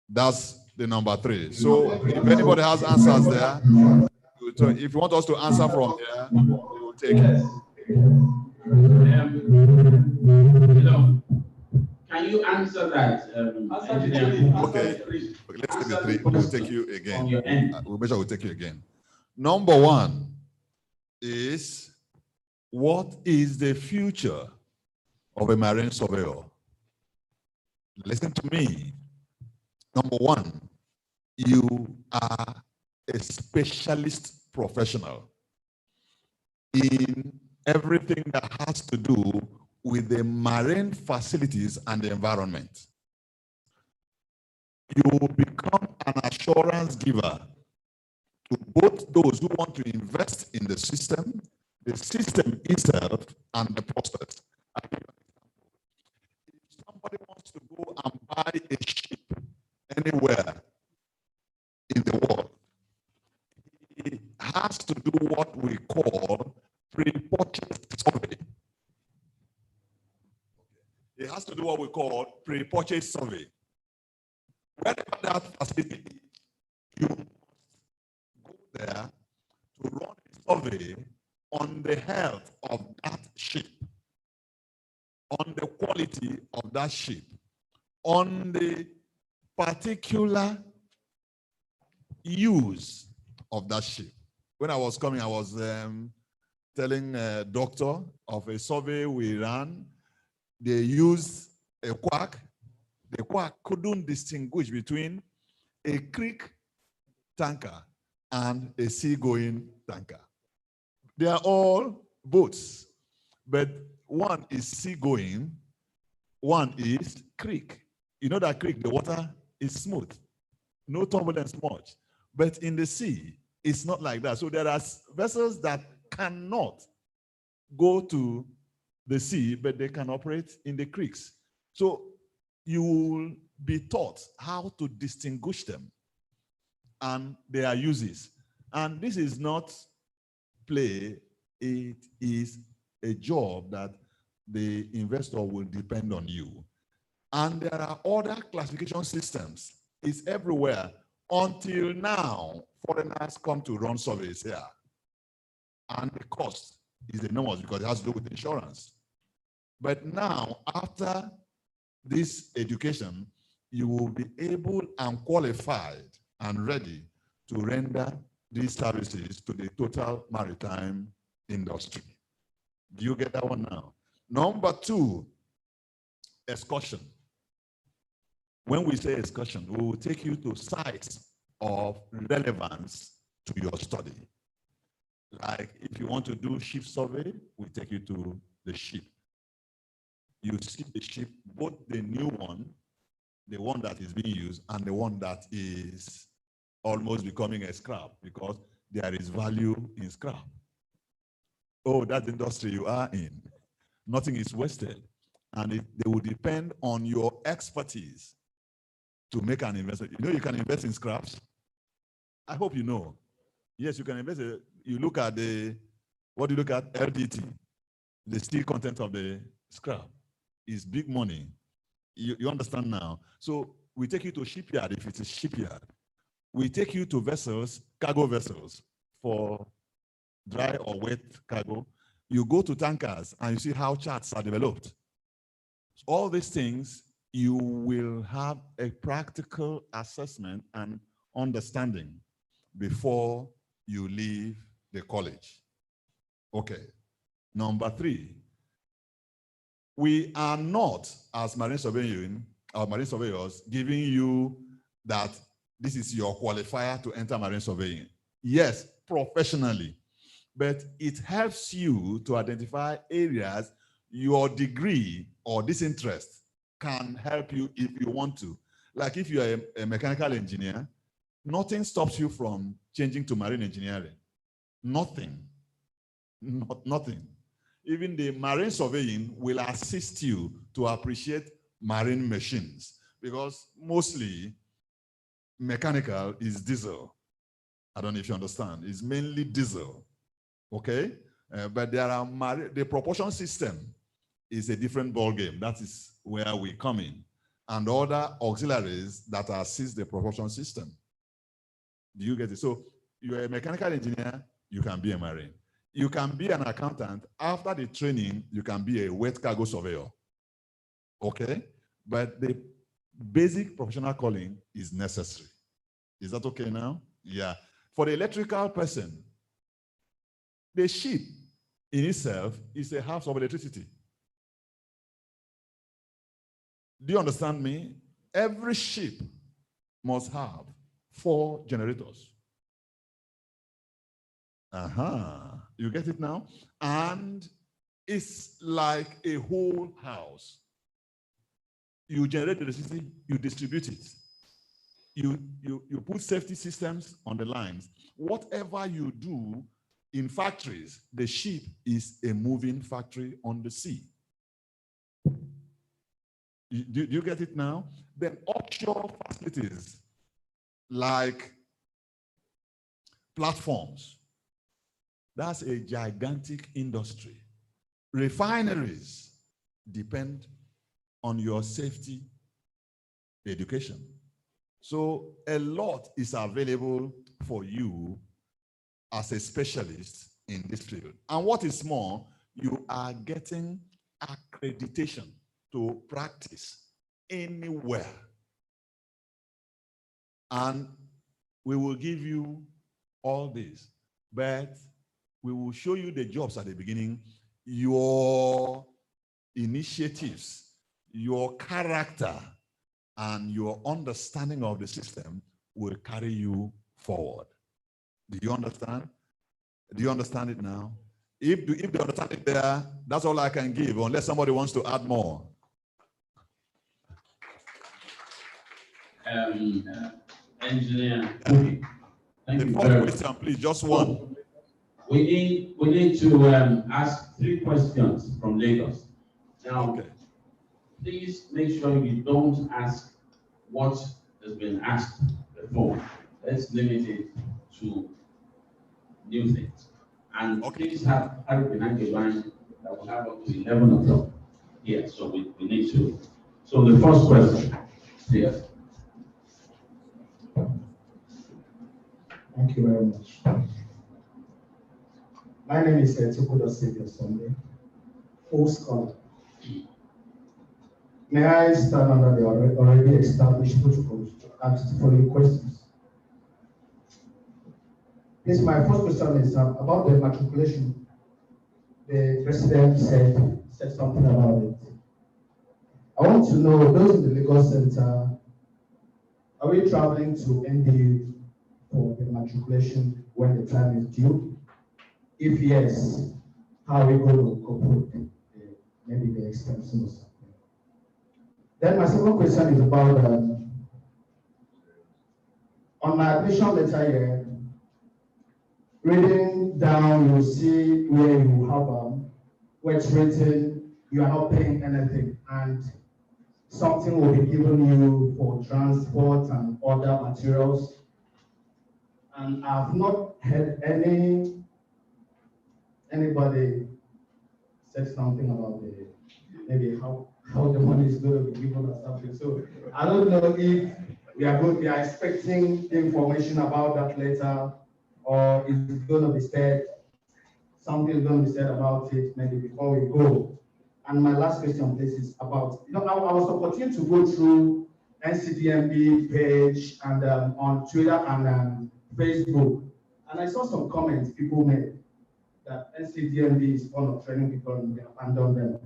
That's the number 3. So if anybody has answers there, so if you want us to answer from there, we will take it. Can you answer that? Okay, let's take the 3. We'll take you again. We'll make sure we'll take you again. Number 1 is, what is the future of a marine surveyor? Listen to me. Number 1, you are a specialist professional in everything that has to do with the marine facilities and the environment. You will become an assurance giver to both those who want to invest in the system itself, and the process. If somebody wants to go and buy a ship anywhere in the world, he has to do what we call pre-purchase survey. He has to do what we call pre-purchase survey. Whenever that facility is, you must go there to run a survey on the health of that ship on the quality of that ship, on the particular use of that ship. When I was coming, I was telling a doctor of a survey we ran. They used a quack. The quack couldn't distinguish between a creek tanker and a seagoing tanker. They are all boats, but one is seagoing, one is creek. You know that creek, the water is smooth, no turbulence much. But in the sea, it's not like that. So there are vessels that cannot go to the sea, but they can operate in the creeks. So you will be taught how to distinguish them and their uses. And this is not play, it is a job that the investor will depend on you. And there are other classification systems. It's everywhere. Until now, foreigners come to run surveys here. And the cost is enormous because it has to do with insurance. But now, after this education, you will be able and qualified and ready to render these services to the total maritime industry. Do you get that one now? Number two, excursion. When we say excursion, we will take you to sites of relevance to your study. Like if you want to do ship survey, we take you to the ship. You see the ship, both the new one, the one that is being used, and the one that is almost becoming a scrap because there is value in scrap. Oh, that's the industry you are in. Nothing is wasted. And they will depend on your expertise to make an investment. You know you can invest in scraps? I hope you know. Yes, you can invest. You look at what do you look at? LDT, the steel content of the scrap is big money. You understand now? So we take you to shipyard if it's a shipyard. We take you to vessels, cargo vessels for dry or wet cargo. You go to tankers and you see how charts are developed. All these things, you will have a practical assessment and understanding before you leave the college. Okay. Number three, we are not, as marine surveyors, giving you that this is your qualifier to enter marine surveying. Yes, professionally, but it helps you to identify areas your degree or disinterest can help you if you want to. Like if you are a mechanical engineer, nothing stops you from changing to marine engineering. Nothing. Nothing. Even the marine surveying will assist you to appreciate marine machines because mostly mechanical is diesel. I don't know if you understand. It's mainly diesel. Okay? But there are the propulsion system is a different ball game. That is where we come in. And other auxiliaries that assist the propulsion system. Do you get it? So you're a mechanical engineer, you can be a marine. You can be an accountant. After the training, you can be a wet cargo surveyor. Okay? But the basic professional calling is necessary. Is that okay now? Yeah. For the electrical person, the ship in itself is a house of electricity. Do you understand me? Every ship must have 4 generators. You get it now? And it's like a whole house. You generate the electricity, you distribute it. You put safety systems on the lines. Whatever you do in factories, the ship is a moving factory on the sea. Do you get it now? Then offshore facilities like platforms, that's a gigantic industry. Refineries depend on your safety education. So a lot is available for you as a specialist in this field. And what is more, you are getting accreditation to practice anywhere. And we will give you all this, but we will show you the jobs at the beginning, your initiatives, your character, and your understanding of the system will carry you forward. Do you understand? Do you understand it now? If they understand it there, that's all I can give, unless somebody wants to add more. Engineer, okay. Thank you very much. Question, please, just one. We need to ask 3 questions from Lagos. Now, okay. Please make sure you don't ask what has been asked before. Let's limit it to new things. And please have behind your mind that will have up to 11 o'clock here. So we need to. So the first question, yes. Thank you very much. My name is Tukudo Savior Sunday, full scholar. May I stand under the already established protocols to ask the following questions? This, my first question is about the matriculation. The president said something about it. I want to know, those in the Lagos Center, are we traveling to NDU for the matriculation when the time is due? If yes, how are we going to cope with maybe the expenses or something? Then my second question is about, on my admission letter here, reading down, you see where you have, where it's written, you are not paying anything, and something will be given you for transport and other materials. And I've not heard anybody said something about maybe how the money is going to be given or something. So I don't know if we are expecting information about that later, or is it going to be said, something is going to be said about it maybe before we go. And my last question, please, is about, I was opportune to go through NCDMB page and on Twitter and Facebook, and I saw some comments people made that NCDMB is fond of training people and they abandon them.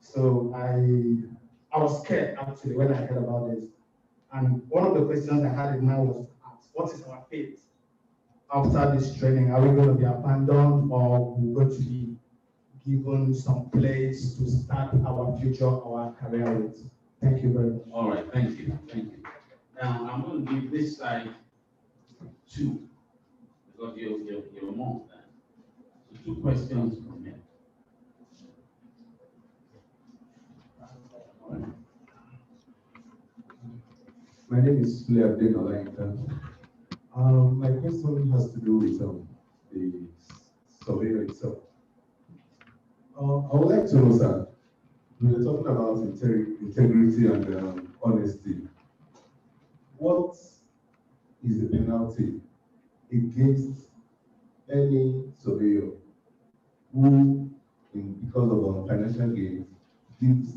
So I was scared actually when I heard about this. And one of the questions I had in mind was to ask, what is our fate after this training? Are we going to be abandoned, or we're going to be given some place to start our future, our career with? Thank you very much. All right, thank you. Now I'm going to give this side 2 because you're more than. So 2 questions from me. My name is Sule Abdel Olainka. My question has to do with the surveyor itself. I would like to know, sir, we were talking about integrity and honesty. What is the penalty against any surveyor who, because of financial gain, gives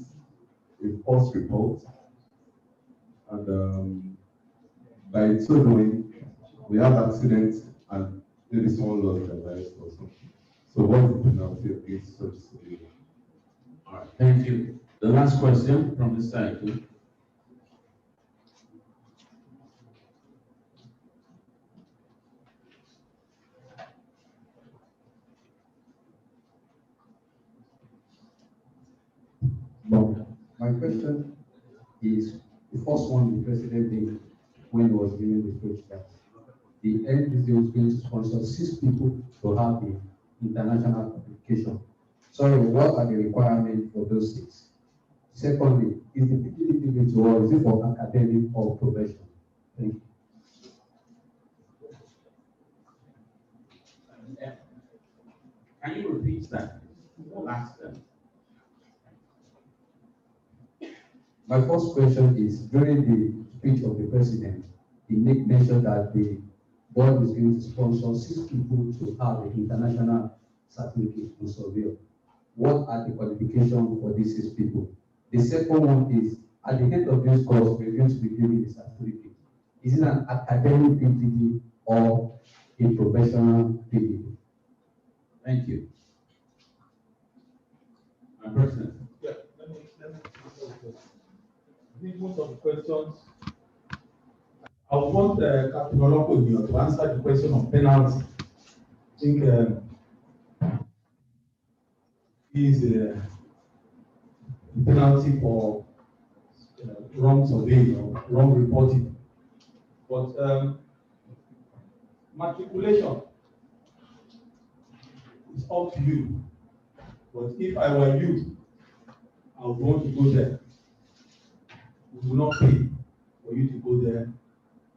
a false report, and by so doing, we have accidents and maybe someone lost their lives or something? So what is the penalty against such surveyor? All right, thank you. The last question from this side, please. My question is, the first one the president did when he was giving the speech, that the NPC was going to sponsor 6 people to have the international application. Sorry, what are the requirements for those 6? Secondly, is the PPP to is it for academic or professional? Thank you. Can you repeat that? Last time. My first question is, during the speech of the president, he made mention that the board is going to sponsor 6 people to have the international certificate in surveyor. what are the qualifications for these 6 people? The second one is, at the end of this course, we're going to be giving the certificate. Is it an academic PhD or a professional PhD? Thank you. President. Yeah, let me I think most of the questions, I want Captain Oloko to answer the question of penalty. I think is a penalty for wrong surveying or wrong reporting. But matriculation is up to you. But if I were you, I would want to go there. We will not pay for you to go there.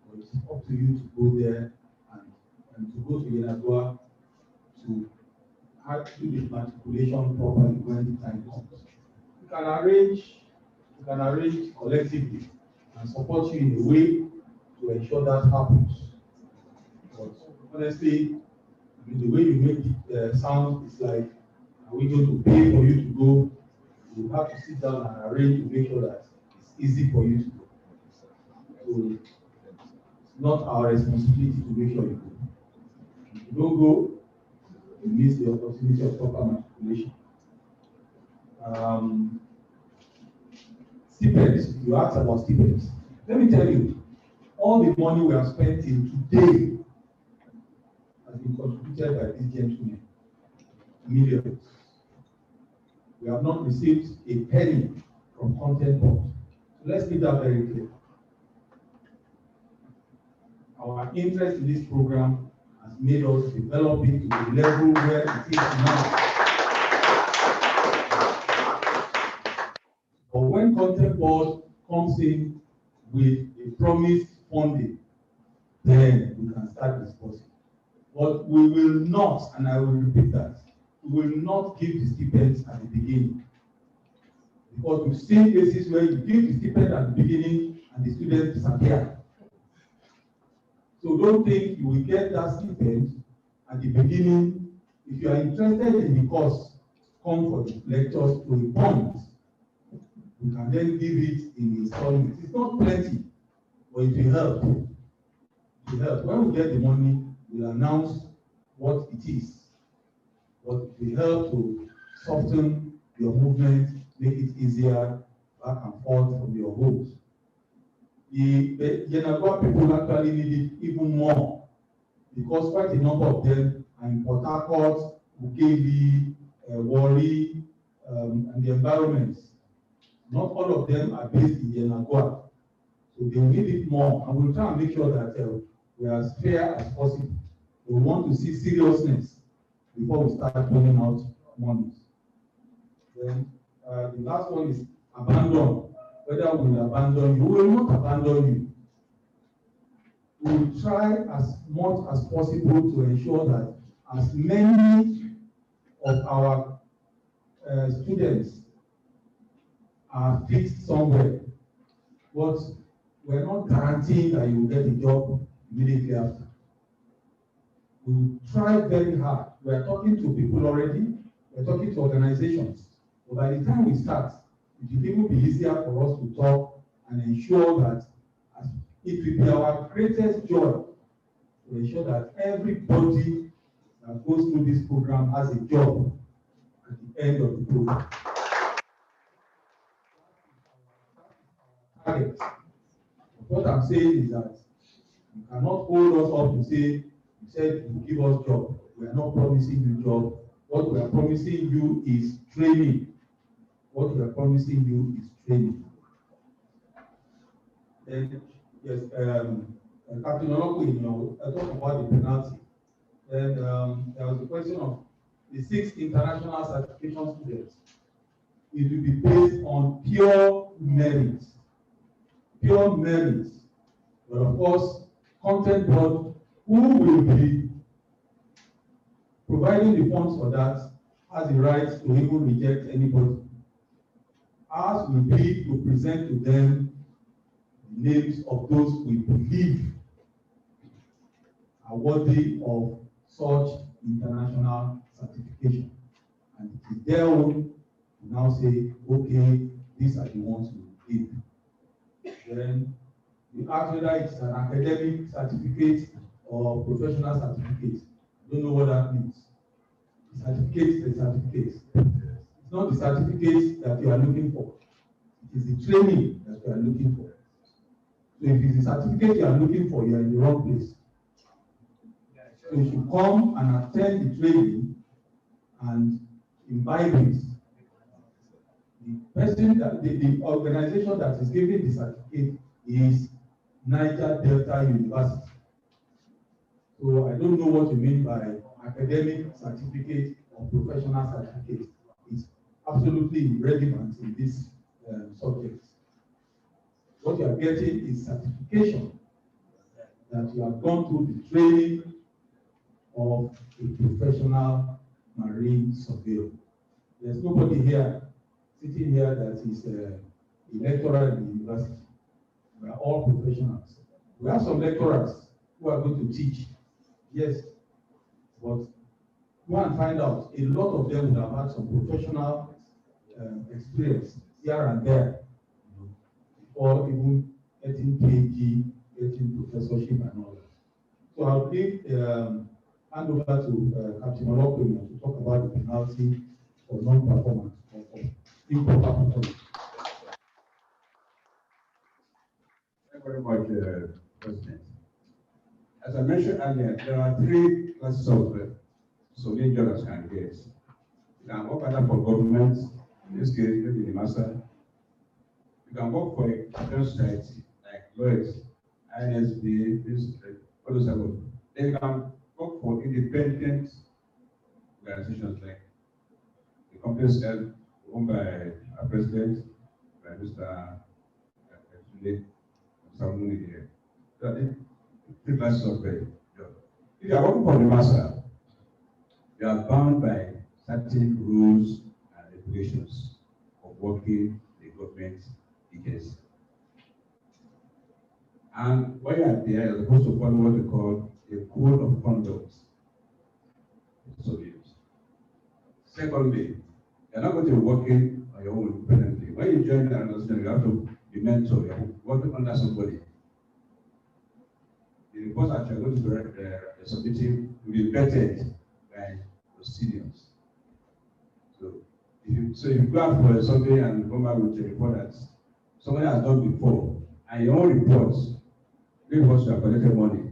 But it's up to you to go there and to go to Yenagoa to do the matriculation properly when the time comes. We can arrange collectively and support you in a way to ensure that happens. But honestly, I mean, the way you make it sound is like, are we going to pay for you to go? You have to sit down and arrange to make sure that it's easy for you to go. So it's not our responsibility to make sure you go. If you don't go, you miss the opportunity of proper matriculation. Stipends, you asked about stipends. Let me tell you, all the money we have spent in today has been contributed by these gentlemen. Millions. We have not received a penny from Content Board. So let's make that very clear. Our interest in this program has made us develop it to the level where it is now. But when Content Board comes in with a promised funding, then we can start discussing. But we will not, and I will repeat that, we will not give the stipends at the beginning. Because we've seen cases where you give the stipend at the beginning and the students disappear. So don't think you will get that stipend at the beginning. If you are interested in the course, come for the lectures to a point. You can then give it in installments. It's not plenty, but it will help. It will help. When we get the money, we'll announce what it is. But it will help to soften your movement, make it easier back and forth from your homes. The Yenagoa people actually need it even more because quite a number of them are in Port Harcourt, Ukeli, Warri, and the environments. Not all of them are based in Yenagoa. So they need it more, and we'll try and make sure that we are as fair as possible. We want to see seriousness before we start pulling out money. Then the last one is abandon. Whether we will abandon you, we will not abandon you. We will try as much as possible to ensure that as many of our students are fixed somewhere. But we're not guaranteeing that you will get a job immediately after. We will try very hard. We are talking to people already. We're talking to organizations. But by the time we start, it will even be easier for us to talk and ensure that it will be our greatest joy to ensure that everybody that goes through this program has a job at the end of the program. Target. What I'm saying is that you cannot hold us up to say, you said you give us job. We are not promising you job. What we are promising you is training. What we are promising you is training. Then, yes, Captain Oloko, I talked about the penalty. Then there was the question of the 6 international certification students. It will be based on pure merit. Pure merit. But of course, Content Board, who will be providing the funds for that, has the right to even reject anybody. Ours will be to present to them the names of those we believe are worthy of such international certification. and it is their own to now say, okay, these are the ones we give. Then you ask whether it's an academic certificate or professional certificate. I don't know what that means. The certificate is a certificate. It's not the certificate that you are looking for. It is the training that you are looking for. So if it's the certificate you are looking for, you are in the wrong place. So you should come and attend the training and imbibe it. The person that the organization that is giving the certificate is Niger Delta University. So I don't know what you mean by academic certificate or professional certificate. It's absolutely irrelevant in this subject. What you are getting is certification that you have gone through the training of a professional marine surveyor. There's nobody here, sitting here, that is a lecturer in the university. We are all professionals. We have some lecturers who are going to teach, yes, but go and find out. A lot of them would have had some professional experience here and there, or even getting PhD, getting professorship and all that. So I'll give hand over to Captain Olokwe to talk about the penalty for non-performance or for improper performance. Thank you very much, President. As I mentioned earlier, there are three classes of civilian jobs candidates. You can work either for government, in this case, maybe the master. You can work for a capital society like lawyers, INSB, all those type of. Then you can work for independent organizations like the companies owned by our president, by Mr. Samuni here. So three classes of job. If you are working for the master, you are bound by certain rules and regulations of working the government agency. And when you are there, you are supposed to follow what we call a code of conduct. So secondly, you're not going to be working on your own independently. When you join the organization, you have to be mentored. You're working under somebody. The reports that you're going to be submitting will be vetted by the seniors. So if you go out for something and come back with a report that somebody has done before, and your own reports, because you have collected money,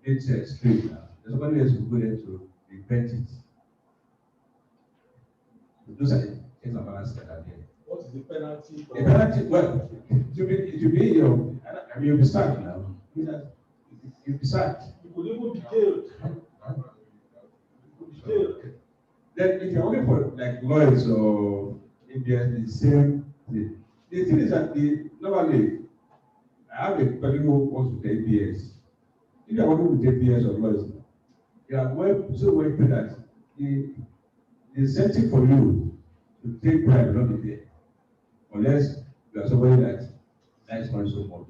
it's extreme now. There's somebody else who go there to vet it. So those are the things and balances that are there. What is the penalty? The penalty, well, it will be your, I mean, you'll be sacked now. You'll be sacked. You could even be jailed. Then if you're working for like lawyers or ABS, the same thing. The thing is that normally, I have a colleague who works with ABS. If you're working with ABS or lawyers, you are so well paid that the incentive for you to take bribe will not be there. Unless you are somebody that likes money so much.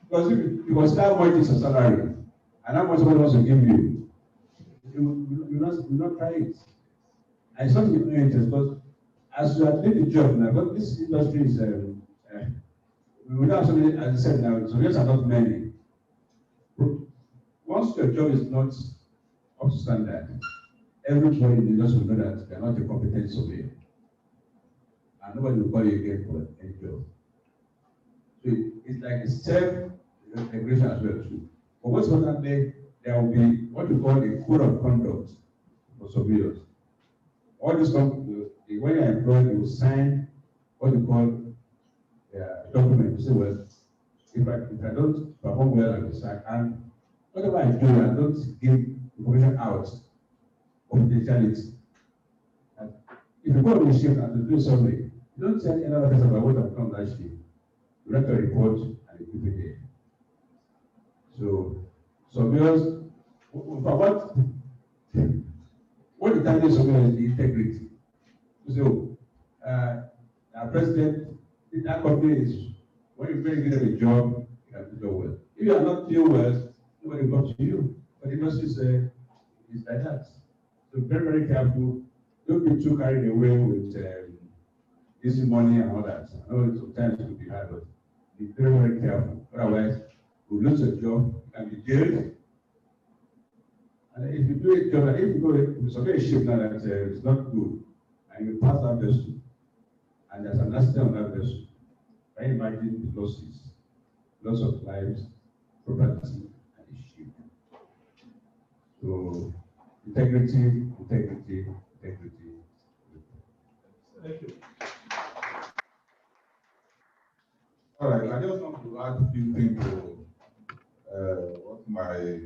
Because if you consider how much is a salary and how much somebody wants to give you, you will not try it. And it's not in your interest because as you are doing the job now, but this industry is we don't have so many, as I said now, so there are not many. Once your job is not up to standard, everybody in the industry will know that they are not a competent surveyor. And nobody will call you again for any job. So it's like a self-regulation as well too. But what's importantly, there will be what we call a code of conduct for surveyors. All these companies, when you are employed, you will sign what we call a document to say, well, if I don't perform well at the sack, and whatever I do, I don't give information out confidentiality. And if you go on the shift and to do something, you don't tell any other person about what I've done that shift. You write a report and you keep it there. So, surveyors, what determines surveyors is the integrity. So, our president, that company is, when you bring them a job, you have to do well. If you are not doing well, nobody will come to you. But the industry is like that. So very, very careful. Don't be too carried away with easy money and all that. I know sometimes it will be hard, but be very, very careful. Otherwise, you lose your job, you can be jailed. And if you do it, if you go to survey a ship now that it's not good, and you pass that vessel, and there's an accident on that vessel, can you imagine the losses, loss of lives, property, and the ship? So, integrity. Thank you. All right, I just want to add a few things to what my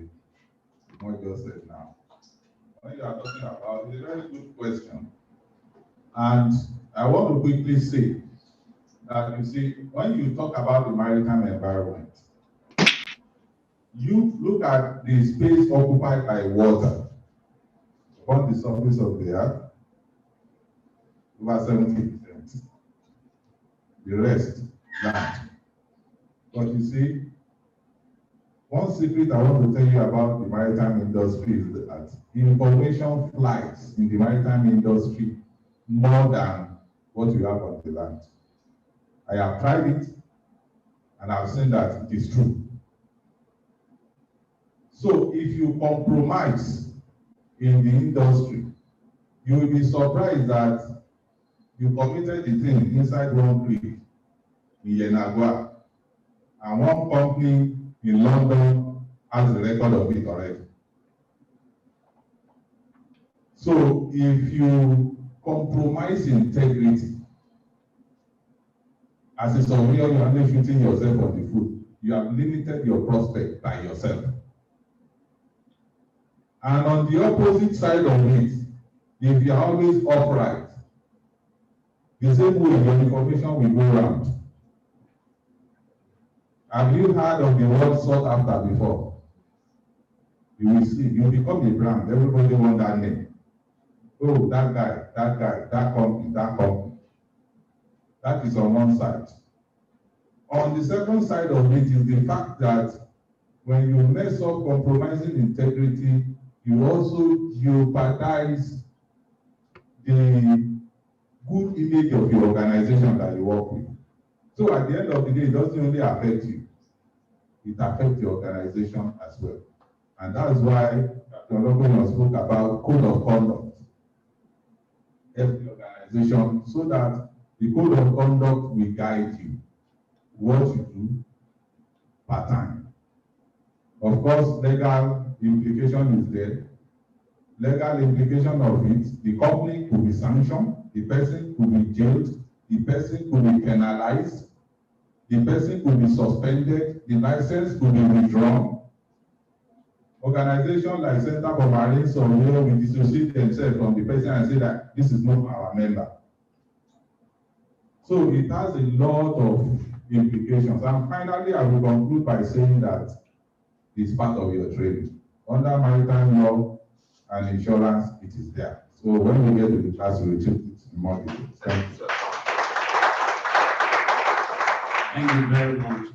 mom just said now. When you are talking about, it's a very good question. And I want to quickly say that, you see, when you talk about the maritime environment, you look at the space occupied by water upon the surface of the earth, over 70%. The rest, land. But you see, one secret I want to tell you about the maritime industry is that information flies in the maritime industry more than what you have on the land. I have tried it, and I've seen that it is true. So if you compromise in the industry, you will be surprised that you committed the thing inside one creek in Yenagua, and one company in London has the record of it already. So if you compromise integrity, as a surveyor, you are only shooting yourself on the foot. You have limited your prospect by yourself. And on the opposite side of it, if you are always upright, the same way your information will go around. Have you heard of the word sought after before? You will see, you become a brand. Everybody wants that name. Oh, that guy, that company, that company. That is on one side. On the second side of it is the fact that when you mess up compromising integrity, you also jeopardize the good image of your organization that you work with. So at the end of the day, it doesn't only affect you, it affects the organization as well. And that is why Dr. Lokono spoke about code of conduct. Every organization, so that the code of conduct will guide you what you do per time. Of course, legal implication is there. Legal implication of it, the company could be sanctioned, the person could be jailed, the person could be penalized, the person could be suspended, the license could be withdrawn. Organizations like Center for Marine Survey will dissociate themselves from the person and say that this is not our member. So it has a lot of implications. And finally, I will conclude by saying that it's part of your training. Under maritime law and insurance, it is there. So when we get to the class, we will treat it in more detail. Thank you, sir. Thank you very much.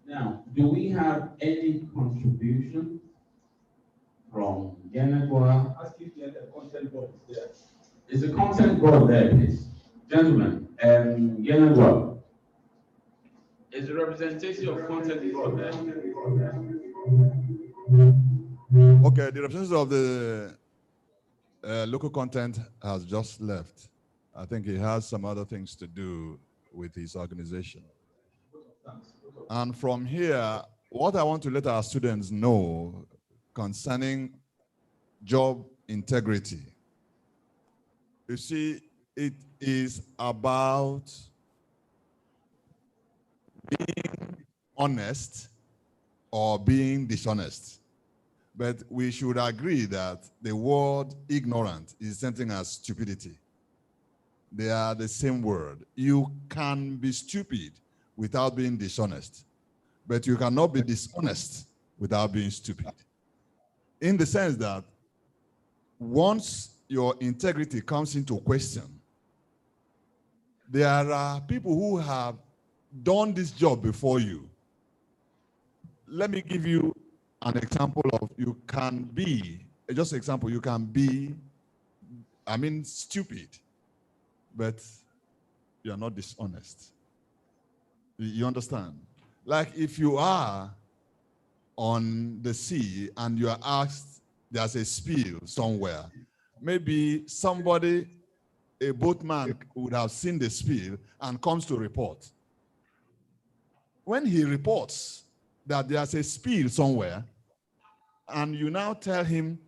Now, do we have any contribution from Yenagua? Ask if the content board is there. Is the content board there, please? Gentlemen, Yenagua, is the representative of content board there? Okay, the representative of the local content has just left. I think he has some other things to do with his organization. And from here, what I want to let our students know concerning job integrity, you see, it is about being honest or being dishonest. But we should agree that the word ignorant is something as stupidity. They are the same word. You can be stupid without being dishonest, but you cannot be dishonest without being stupid. In the sense that once your integrity comes into question, there are people who have done this job before you. Let me give you an example of you can be just an example, you can be, stupid, but you are not dishonest. You understand? Like if you are on the sea and you are asked, there's a spill somewhere, maybe somebody, a boatman would have seen the spill and comes to report. When he reports that there's a spill somewhere, and you now tell him,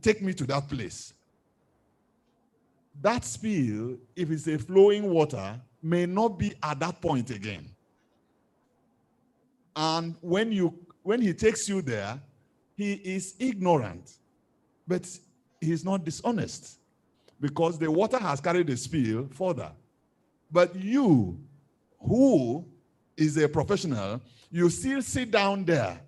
take me to that place. That spill, if it's a flowing water, may not be at that point again. And when he takes you there, he is ignorant, but he's not dishonest because the water has carried the spill further. But you, who is a professional, you still sit down there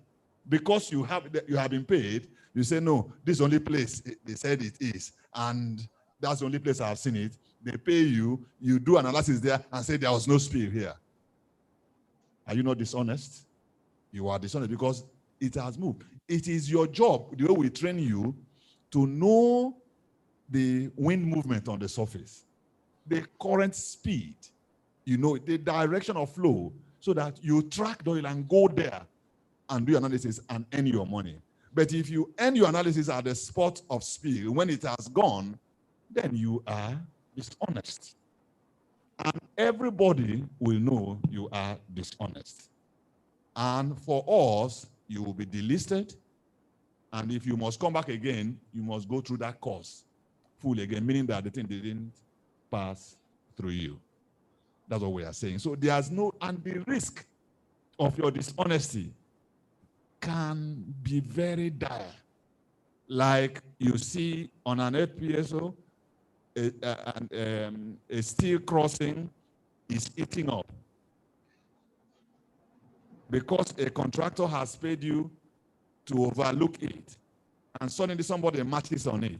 because you have been paid. You say, no, this is the only place they said it is, and that's the only place I've seen it. They pay you, you do analysis there and say there was no spill here. Are you not dishonest? You are dishonest because it has moved. It is your job, the way we train you, to know the wind movement on the surface, the current speed, the direction of flow, so that you track the oil and go there and do your analysis and earn your money. But if you earn your analysis at the spot of spill, when it has gone, then you are dishonest. And everybody will know you are dishonest. And for us, you will be delisted. And if you must come back again, you must go through that course full again, meaning that the thing didn't pass through you. That's what we are saying. So there's no, and the risk of your dishonesty can be very dire. Like you see on an FPSO, a steel crossing is eating up because a contractor has paid you to overlook it, and suddenly somebody matches on it.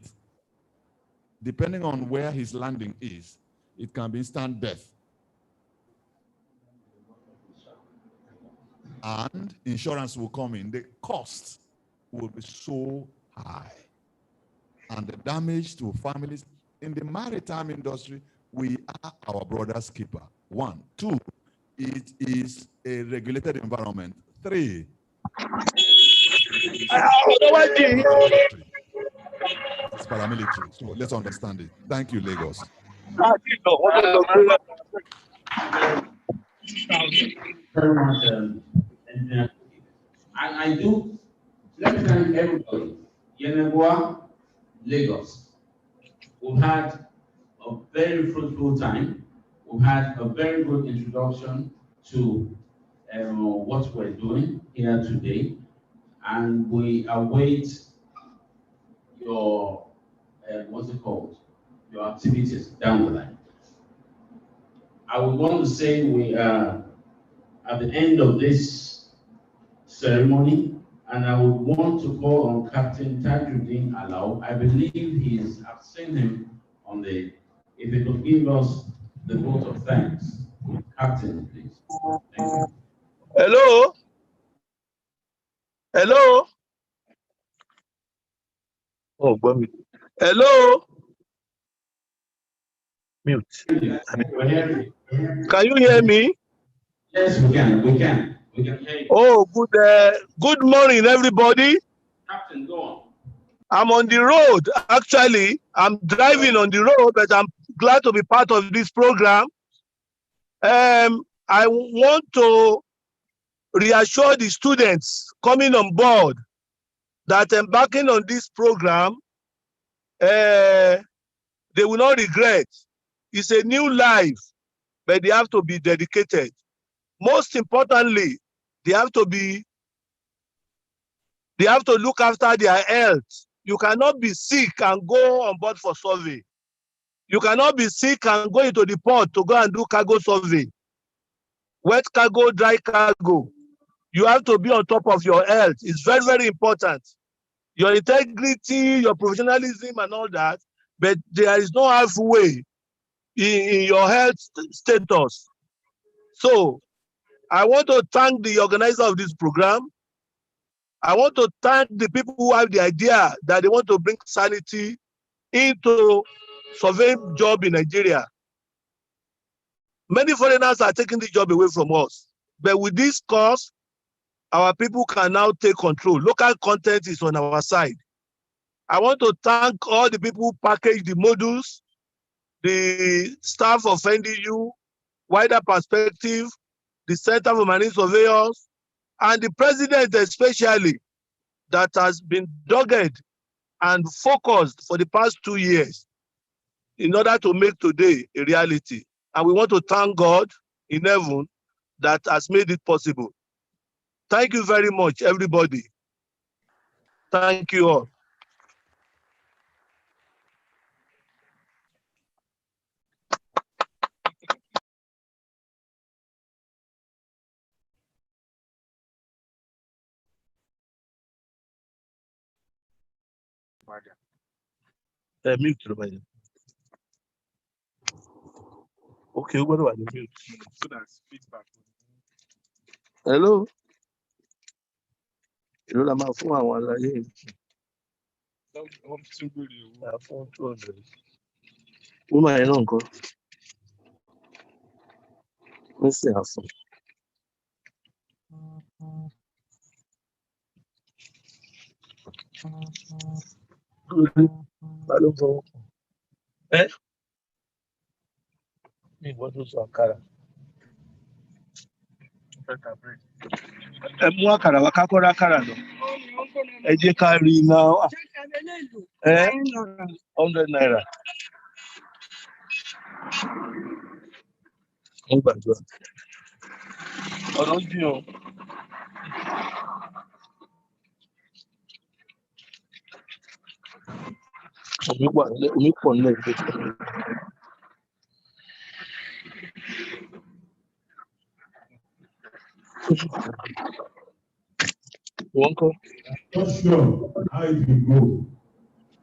Depending on where his landing is, it can be instant death. And insurance will come in. The cost will be so high. And the damage to families. In the maritime industry, we are our brother's keeper. 1. 2, it is a regulated environment. 3, it's paramilitary. So let's understand it. Thank you, Lagos. Very much, Engineer. I do. Let me thank everybody. Yenagoa, Lagos. We've had a very fruitful time. We've had a very good introduction to what we're doing here today, and we await your your activities down the line. I would want to say we are at the end of this ceremony, and I would want to call on Captain Tajuddin Alao. I believe I've seen him on if he could give us the vote of thanks. Captain, please. Thank you. Hello? Hello? Oh, Bobby. Hello? Mute. Can you hear me? Yes, we can. We can hear you. Oh, good morning, everybody. Captain, go on. I'm on the road. Actually, I'm driving on the road, but I'm glad to be part of this program. I want to reassure the students coming on board that embarking on this program, they will not regret. It's a new life, but they have to be dedicated. Most importantly, they have to look after their health. You cannot be sick and go on board for survey. You cannot be sick and go into the port to go and do cargo survey. Wet cargo, dry cargo. You have to be on top of your health. It's very, very important. Your integrity, your professionalism and all that, but there is no halfway in your health status. So I want to thank the organizer of this program. I want to thank the people who have the idea that they want to bring sanity into surveying job in Nigeria. Many foreigners are taking the job away from us. But with this course, our people can now take control. Local content is on our side. I want to thank all the people who package the modules, the staff of NDU, Wider Perspective, the Center for Marine Surveyors, and the president especially, that has been dogged and focused for the past 2 years in order to make today a reality. And we want to thank God in heaven that has made it possible. Thank you very much, everybody. Thank you all. Mute, Romania. Okay, what do I mute? So that's feedback. Hello? Hello, I'm a phone. I want to hear. I'm phone 200. Who am I on? Let's see how far. I don't know. Eh? Me, what was our car? Mú àkàrà wá ká kọ́ra àkàrà lọ. Ẹ jẹ́ ká rí iná. 100 naira. Wọ́n gbàdúrà. Ọ̀rọ̀ jìn o. Omi pọ̀ nílẹ̀ ìgbésẹ̀. Not sure how it will go.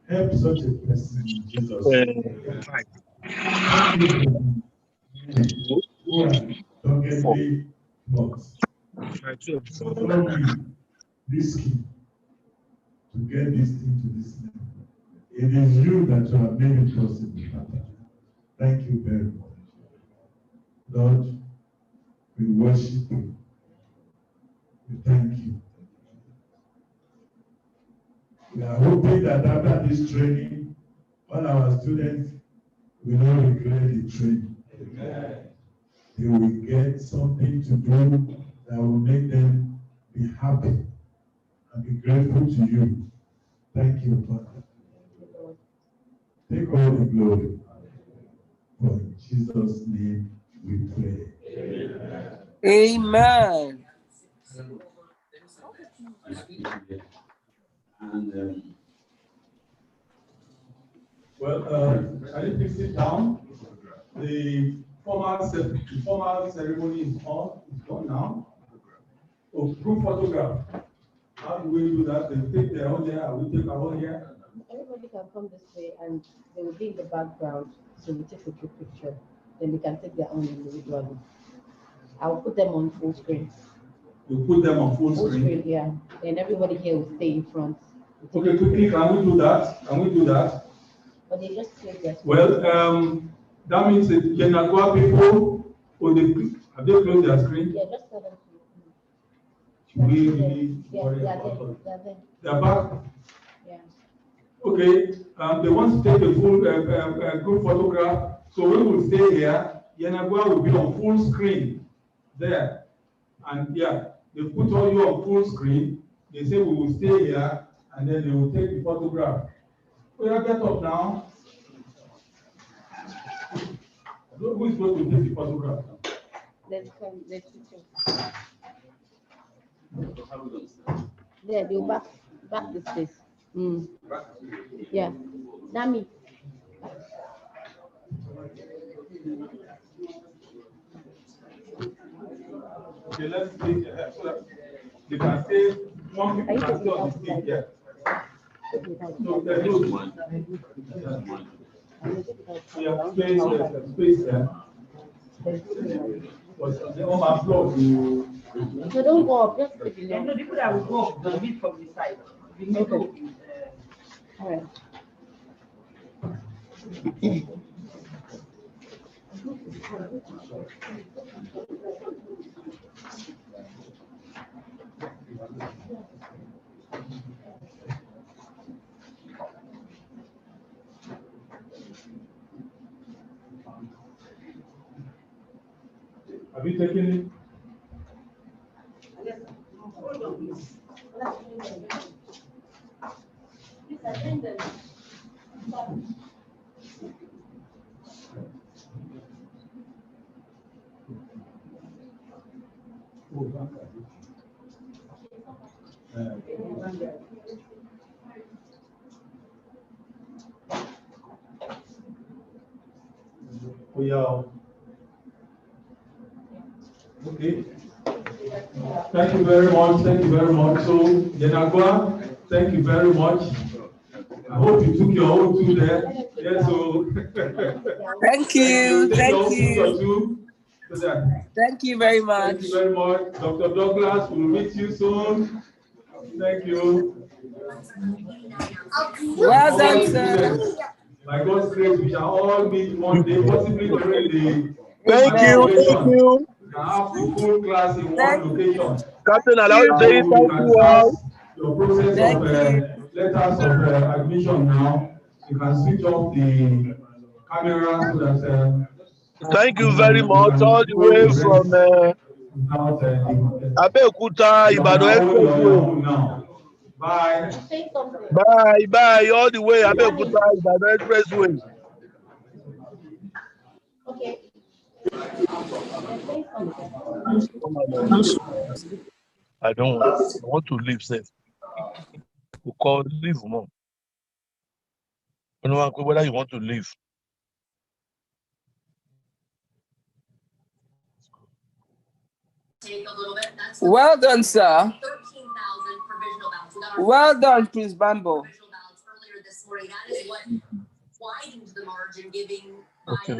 Help such a person in Jesus' name. Who are doggedly not. So don't be risky to get this thing to this level. It is you that you have made it possible. Thank you very much. Lord, we worship you. We thank you. We are hoping that after this training, all our students will not regret the training. Amen. They will get something to do that will make them be happy and be grateful to you. Thank you, Father. Take all the glory. For in Jesus' name we pray. Amen. And I need to sit down. The formal ceremony is on now. Oh, group photograph. How do we do that? They take their own here, and we take our own here. Everybody can come this way, and they will be in the background, so we take a group picture. Then they can take their own individually. I will put them on full screen. You put them on full screen, yeah. And everybody here will stay in front. Okay, quickly, can we do that? Can we do that? But they just take their. Well, that means the Yenagua people, have they closed their screen? Yeah, just tell them to. Should we really worry about that? They're back? Yeah. Okay, they want to take a full group photograph, so we will stay here. Yenagua will be on full screen there. And yeah, they put all you on full screen. They say we will stay here, and then they will take the photograph. We are get up now. Who is going to take the photograph? Let's come. Let's there, they back the space. Yeah, Dami. Okay, let's take so that they can say one people can stay on the stage here. So there's no one. We have space there. But they all have blood. So don't go up, just take it down. No, the people that will go up, they'll meet from the side. The middle is, All right. Have you taken it? Yeah. Okay. Thank you very much. Thank you very much. So, Yenagua, thank you very much. I hope you took your own too there. Yes, so. Thank you. Thank you. Thank you very much. Thank you very much. Dr. Douglas, we'll meet you soon. Thank you. Well done, sir. By God's grace, we shall all meet Monday, possibly during the. Thank you. We can have the full class in one location. Captain, allow you to say thank you all. Your process of letters of admission now. You can switch off the camera so that. Thank you very much, all the way from Abeokuta, Ibadan Expressway. Bye. Bye, all the way Abeokuta, Ibadan Expressway. Okay. I don't want. I want to leave safe. We call leave more. You know whether you want to leave. Well done, sir. Well done, Prince Bambo. Okay,